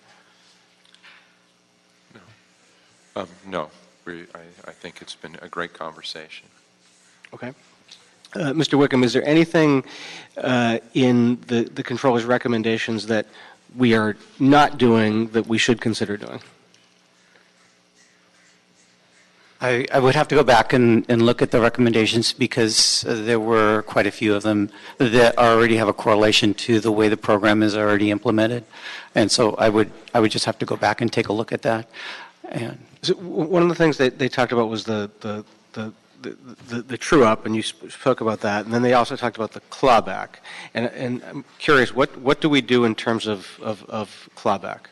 No. I think it's been a great conversation. Okay. Mr. Wickham, is there anything in the controller's recommendations that we are not doing that we should consider doing? I would have to go back and look at the recommendations, because there were quite a few of them that already have a correlation to the way the program is already implemented. And so I would just have to go back and take a look at that. And so one of the things that they talked about was the true up, and you spoke about that, and then they also talked about the clawback. And I'm curious, what do we do in terms of clawback?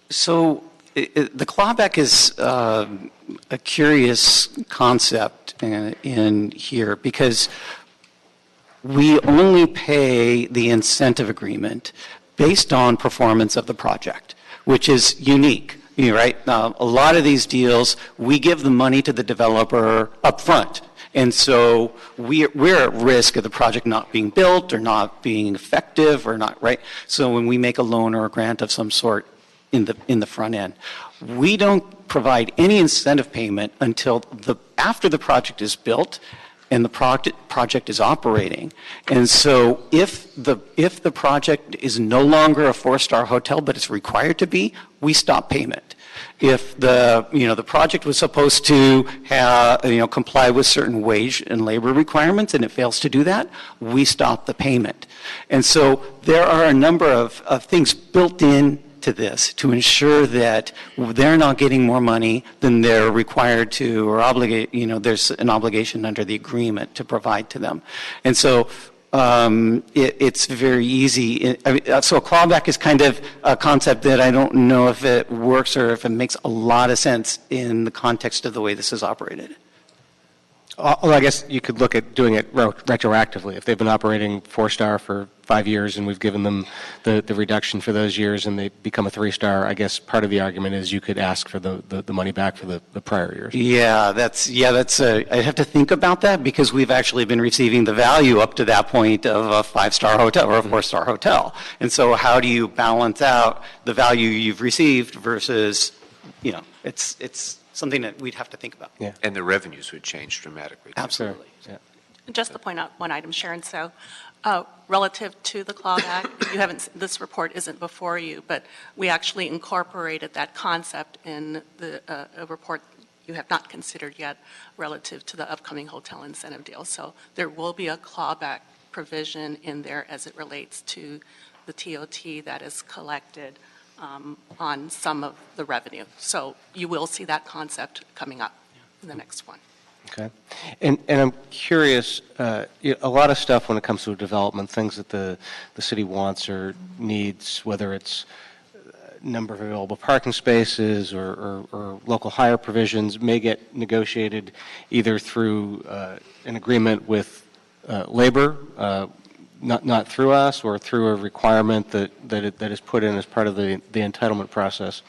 So the clawback is a curious concept in here, because we only pay the incentive agreement based on performance of the project, which is unique. Right? A lot of these deals, we give the money to the developer up front. And so we're at risk of the project not being built or not being effective or not, right? So when we make a loan or a grant of some sort in the front end, we don't provide any incentive payment until after the project is built and the project is operating. And so if the project is no longer a 4-star hotel but it's required to be, we stop payment. If the project was supposed to have, comply with certain wage and labor requirements and it fails to do that, we stop the payment. And so there are a number of things built in to this to ensure that they're not getting more money than they're required to or obligate, there's an obligation under the agreement to provide to them. And so it's very easy. So a clawback is kind of a concept that I don't know if it works or if it makes a lot of sense in the context of the way this is operated. Well, I guess you could look at doing it retroactively. If they've been operating 4-star for 5 years and we've given them the reduction for those years and they become a 3-star, I guess part of the argument is you could ask for the money back for the prior years. I'd have to think about that because we've actually been receiving the value up to that point of a 5-star hotel or a 4-star hotel. And so how do you balance out the value you've received versus, it's something that we'd have to think about. Yeah. And the revenues would change dramatically. Absolutely. Yeah. Just to point out one item, Sharon, so relative to the clawback, this report isn't before you, but we actually incorporated that concept in a report you have not considered yet relative to the upcoming hotel incentive deal. So there will be a clawback provision in there as it relates to the TOT that is collected on some of the revenue. So you will see that concept coming up in the next one. Okay. And I'm curious, a lot of stuff when it comes to development, things that the city wants or needs, whether it's number of available parking spaces or local hire provisions, may get negotiated either through an agreement with labor, not through us, or through a requirement that is put in as part of the entitlement process.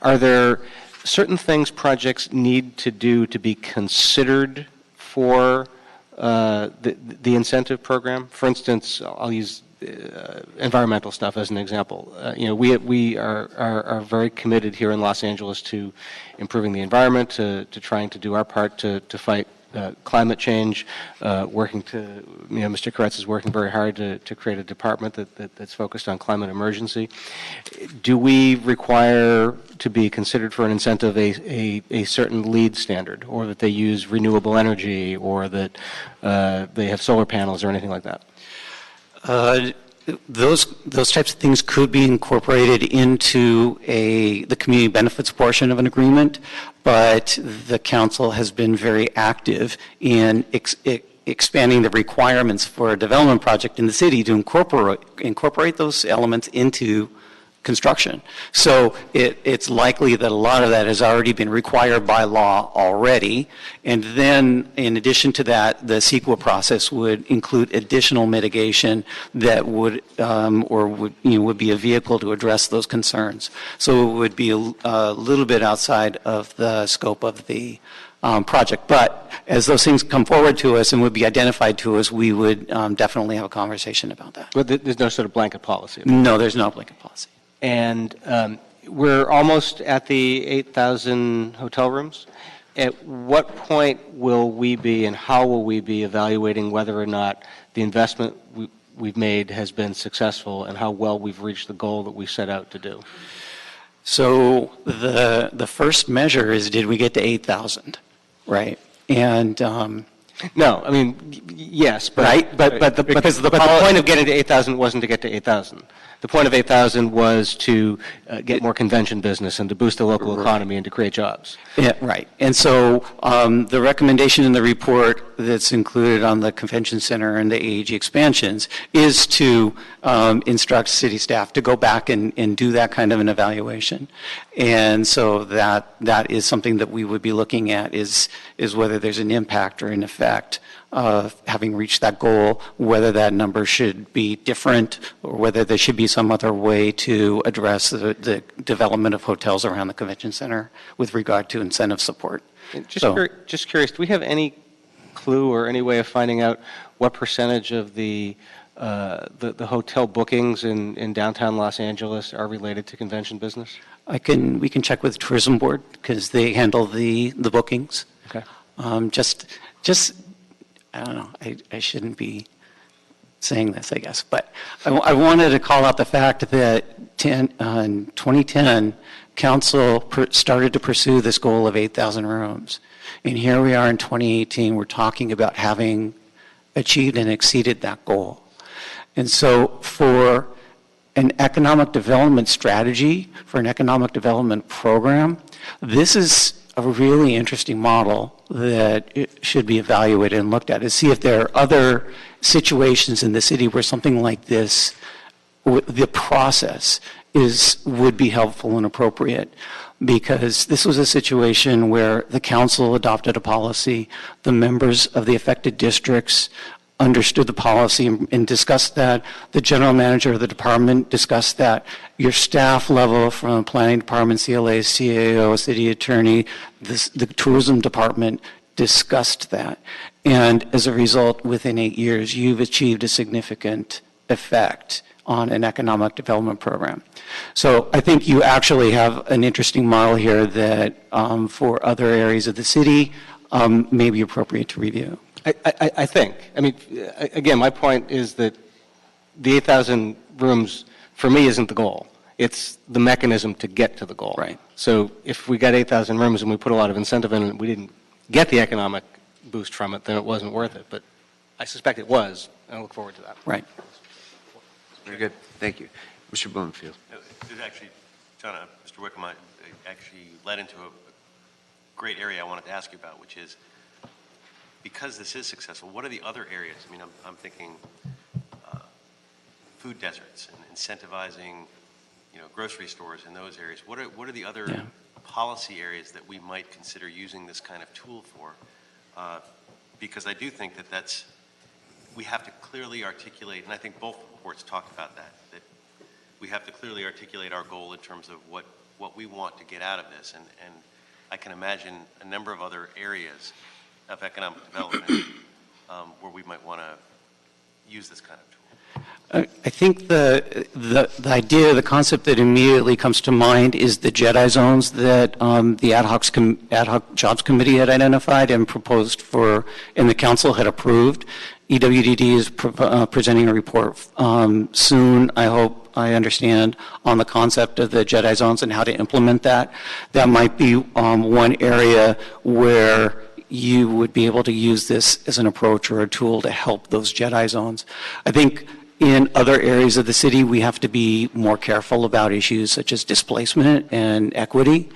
Are there certain things projects need to do to be considered for the incentive program? For instance, I'll use environmental stuff as an example. We are very committed here in Los Angeles to improving the environment, to trying to do our part to fight climate change, Mr. Koretz is working very hard to create a department that's focused on climate emergency. Do we require to be considered for an incentive a certain LEED standard, or that they use renewable energy, or that they have solar panels or anything like that? Those types of things could be incorporated into the community benefits portion of an agreement, but the council has been very active in expanding the requirements for a development project in the city to incorporate those elements into construction. So it's likely that a lot of that has already been required by law already. And then in addition to that, the CEQA process would include additional mitigation that would be a vehicle to address those concerns. So it would be a little bit outside of the scope of the project. But as those things come forward to us and would be identified to us, we would definitely have a conversation about that. But there's no sort of blanket policy? No, there's no blanket policy. And we're almost at the 8,000 hotel rooms. At what point will we be, and how will we be evaluating whether or not the investment we've made has been successful and how well we've reached the goal that we set out to do? So the first measure is, did we get to 8,000, right? And no, I mean, yes, but right, but the point of getting to 8,000 wasn't to get to 8,000. The point of 8,000 was to get more convention business and to boost the local economy and to create jobs. Yeah, right. And so the recommendation in the report that's included on the convention center and the AEG expansions is to instruct city staff to go back and do that kind of an evaluation. And so that is something that we would be looking at is whether there's an impact or an effect of having reached that goal, whether that number should be different or whether there should be some other way to address the development of hotels around the convention center with regard to incentive support. Just curious, do we have any clue or any way of finding out what percentage of the hotel bookings in downtown Los Angeles are related to convention business? We can check with the tourism board because they handle the bookings. Okay. Just I don't know. I shouldn't be saying this, I guess, but I wanted to call out the fact that in 2010, council started to pursue this goal of 8,000 rooms. And here we are in 2018, we're talking about having achieved and exceeded that goal. And so for an economic development strategy, for an economic development program, this is a really interesting model that it should be evaluated and looked at to see if there are other situations in the city where something like this, the process would be helpful and appropriate, because this was a situation where the council adopted a policy, the members of the affected districts understood the policy and discussed that, the general manager of the department discussed that, your staff level from planning department, CLA, CAO, city attorney, the tourism department discussed that. And as a result, within 8 years, you've achieved a significant effect on an economic development program. So I think you actually have an interesting model here that for other areas of the city may be appropriate to review. I think. I mean, again, my point is that the 8,000 rooms, for me, isn't the goal. It's the mechanism to get to the goal. Right. So if we got 8,000 rooms and we put a lot of incentive in it and we didn't get the economic boost from it, then it wasn't worth it. But I suspect it was, and I look forward to that. Right. Very good. Thank you. Mr. Bloomfield. There's actually, John, Mr. Wickham actually led into a great area I wanted to ask you about, which is, because this is successful, what are the other areas? I mean, I'm thinking food deserts and incentivizing, grocery stores in those areas. What are the other policy areas that we might consider using this kind of tool for? Because I do think that we have to clearly articulate, and I think both reports talk about that we have to clearly articulate our goal in terms of what we want to get out of this. And I can imagine a number of other areas of economic development where we might want to use this kind of tool. I think the idea, the concept that immediately comes to mind is the Jedi zones that the ad hoc jobs committee had identified and proposed for, and the council had approved. EWDD is presenting a report soon, I understand, on the concept of the Jedi zones and how to implement that. That might be one area where you would be able to use this as an approach or a tool to help those Jedi zones. I think in other areas of the city, we have to be more careful about issues such as displacement and equity,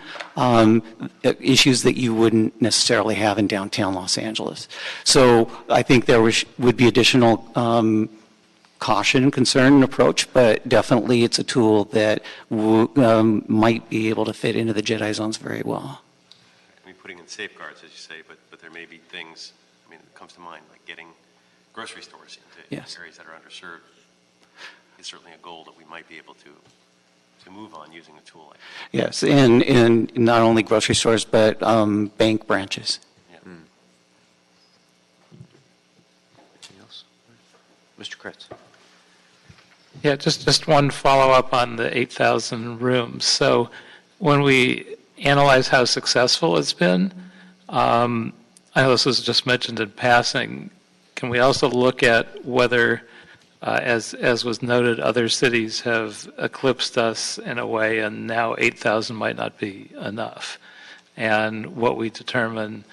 issues that you wouldn't necessarily have in downtown Los Angeles. So I think there would be additional caution, concern, and approach, but definitely it's a tool that might be able to fit into the Jedi zones very well. I mean, putting in safeguards, as you say, but there may be things, it comes to mind, like getting grocery stores into areas that are underserved is certainly a goal that we might be able to move on using a tool like that. Yes, and not only grocery stores, but bank branches. Yeah. Anything else? Mr. Kretz. Yeah, just one follow-up on the 8,000 rooms. So when we analyze how successful it's been, I know this was just mentioned in passing, can we also look at whether, as was noted, other cities have eclipsed us in a way, and now 8,000 might not be enough? And what we determine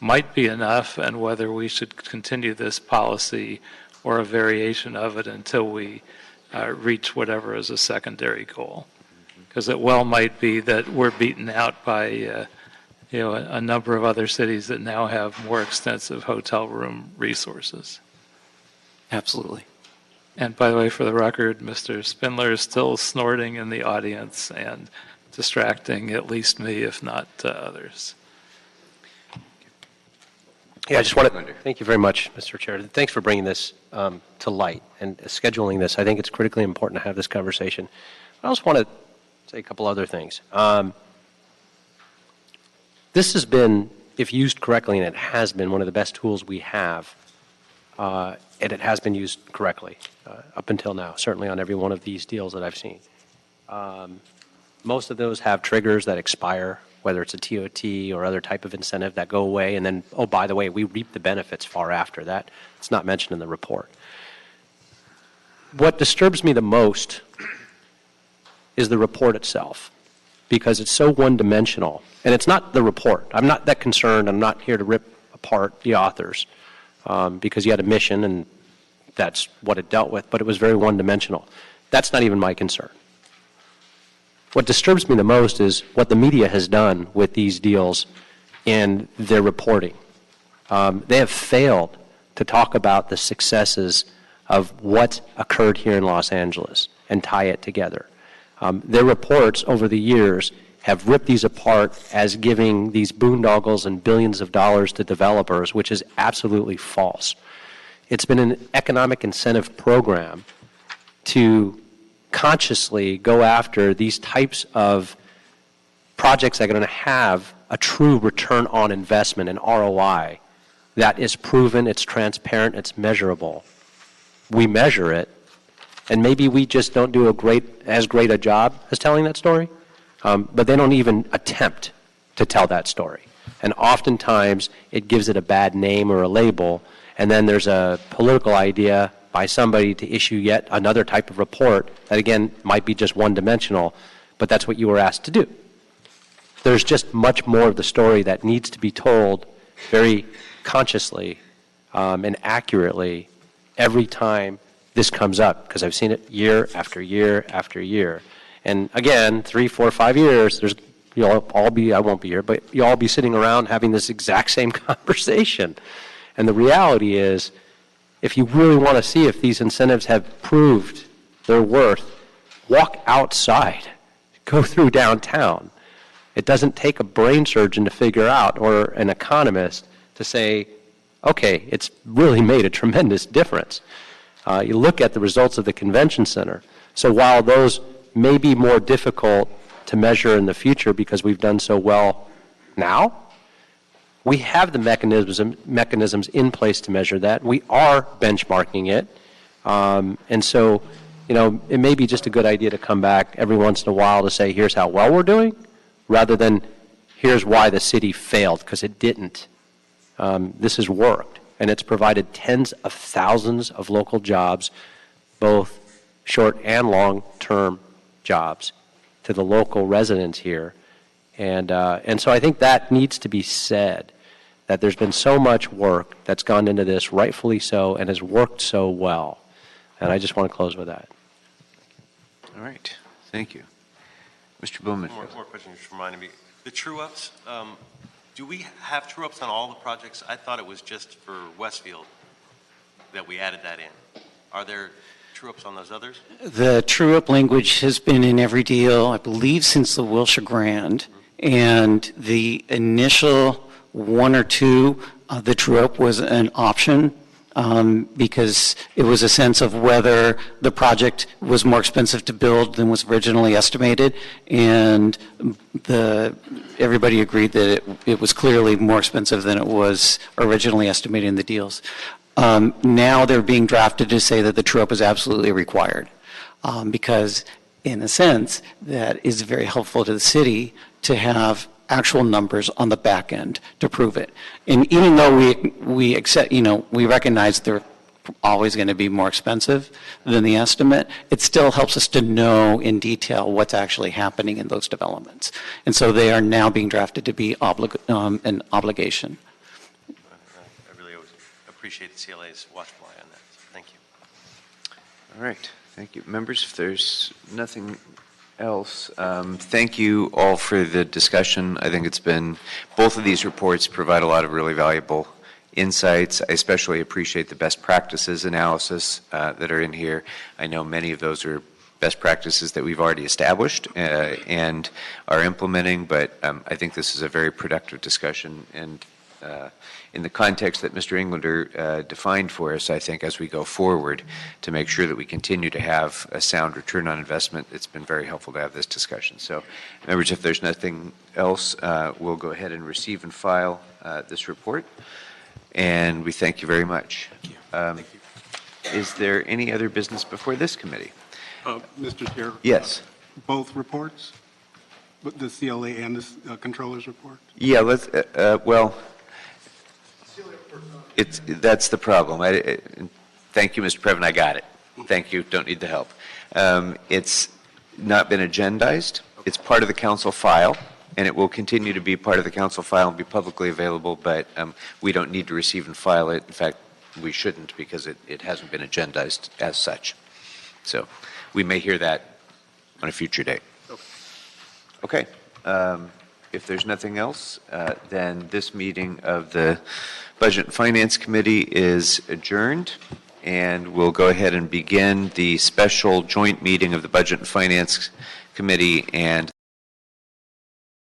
might be enough, and whether we should continue this policy or a variation of it until we reach whatever is a secondary goal. Because it well might be that we're beaten out by a number of other cities that now have more extensive hotel room resources. Absolutely. And by the way, for the record, Mr. Spindler is still snorting in the audience and distracting at least me, if not others. Yeah, I just want to thank you very much, Mr. Chair. Thanks for bringing this to light and scheduling this. I think it's critically important to have this conversation. I also want to say a couple other things. This has been, if used correctly, and it has been one of the best tools we have, and it has been used correctly up until now, certainly on every one of these deals that I've seen. Most of those have triggers that expire, whether it's a TOT or other type of incentive that go away, and then, oh, by the way, we reap the benefits far after that. It's not mentioned in the report. What disturbs me the most is the report itself, because it's so one-dimensional. And it's not the report. I'm not that concerned. I'm not here to rip apart the authors, because you had a mission, and that's what it dealt with, but it was very one-dimensional. That's not even my concern. What disturbs me the most is what the media has done with these deals in their reporting. They have failed to talk about the successes of what's occurred here in Los Angeles and tie it together. Their reports over the years have ripped these apart as giving these boondoggles and billions of dollars to developers, which is absolutely false. It's been an economic incentive program to consciously go after these types of projects that are going to have a true return on investment, an ROI, that is proven, it's transparent, it's measurable. We measure it, and maybe we just don't do as great a job as telling that story, but they don't even attempt to tell that story. And oftentimes, it gives it a bad name or a label, and then there's a political idea by somebody to issue yet another type of report that, again, might be just one-dimensional, but that's what you were asked to do. There's just much more of the story that needs to be told very consciously and accurately every time this comes up, because I've seen it year after year after year. And again, 3, 4, 5 years, you'll all be, I won't be here, but you'll all be sitting around having this exact same conversation. And the reality is, if you really want to see if these incentives have proved their worth, walk outside, go through downtown. It doesn't take a brain surgeon to figure out, or an economist to say, okay, it's really made a tremendous difference. You look at the results of the convention center. So while those may be more difficult to measure in the future because we've done so well now, we have the mechanisms in place to measure that. We are benchmarking it. And so, it may be just a good idea to come back every once in a while to say, here's how well we're doing, rather than here's why the city failed, because it didn't. This has worked, and it's provided tens of thousands of local jobs, both short and long-term jobs, to the local residents here. And so I think that needs to be said, that there's been so much work that's gone into this, rightfully so, and has worked so well. And I just want to close with that. All right. Thank you. Mr. Bowman. More questions just reminded me. The true-ups, do we have true-ups on all the projects? I thought it was just for Westfield that we added that in. Are there true-ups on those others? The true-up language has been in every deal, I believe, since the Wilshire Grand. And the initial one or two, the true-up was an option because it was a sense of whether the project was more expensive to build than was originally estimated. And everybody agreed that it was clearly more expensive than it was originally estimated in the deals. Now they're being drafted to say that the true-up is absolutely required because, in a sense, that is very helpful to the city to have actual numbers on the back end to prove it. And even though we accept, we recognize they're always going to be more expensive than the estimate, it still helps us to know in detail what's actually happening in those developments. And so they are now being drafted to be an obligation. I really always appreciate the CLA's watchful eye on that. So thank you. All right. Thank you. Members, if there's nothing else, thank you all for the discussion. I think both of these reports provide a lot of really valuable insights. I especially appreciate the best practices analysis that are in here. I know many of those are best practices that we've already established and are implementing, but I think this is a very productive discussion, and in the context that Mr. Englander defined for us, I think, as we go forward to make sure that we continue to have a sound return on investment, it's been very helpful to have this discussion. So, members, if there's nothing else, we'll go ahead and receive and file this report, and we thank you very much. Thank you. Is there any other business before this committee? Mr. Chair? Yes. Both reports? The CLA and the Controller's report? Yeah, let's, well, that's the problem. Thank you, Mr. Previn, I got it. Thank you, don't need the help. It's not been agendized. It's part of the council file, and it will continue to be part of the council file and be publicly available, but we don't need to receive and file it. In fact, we shouldn't because it hasn't been agendized as such. So we may hear that on a future date. Okay. If there's nothing else, then this meeting of the Budget and Finance Committee is adjourned, and we'll go ahead and begin the special joint meeting of the Budget and Finance Committee and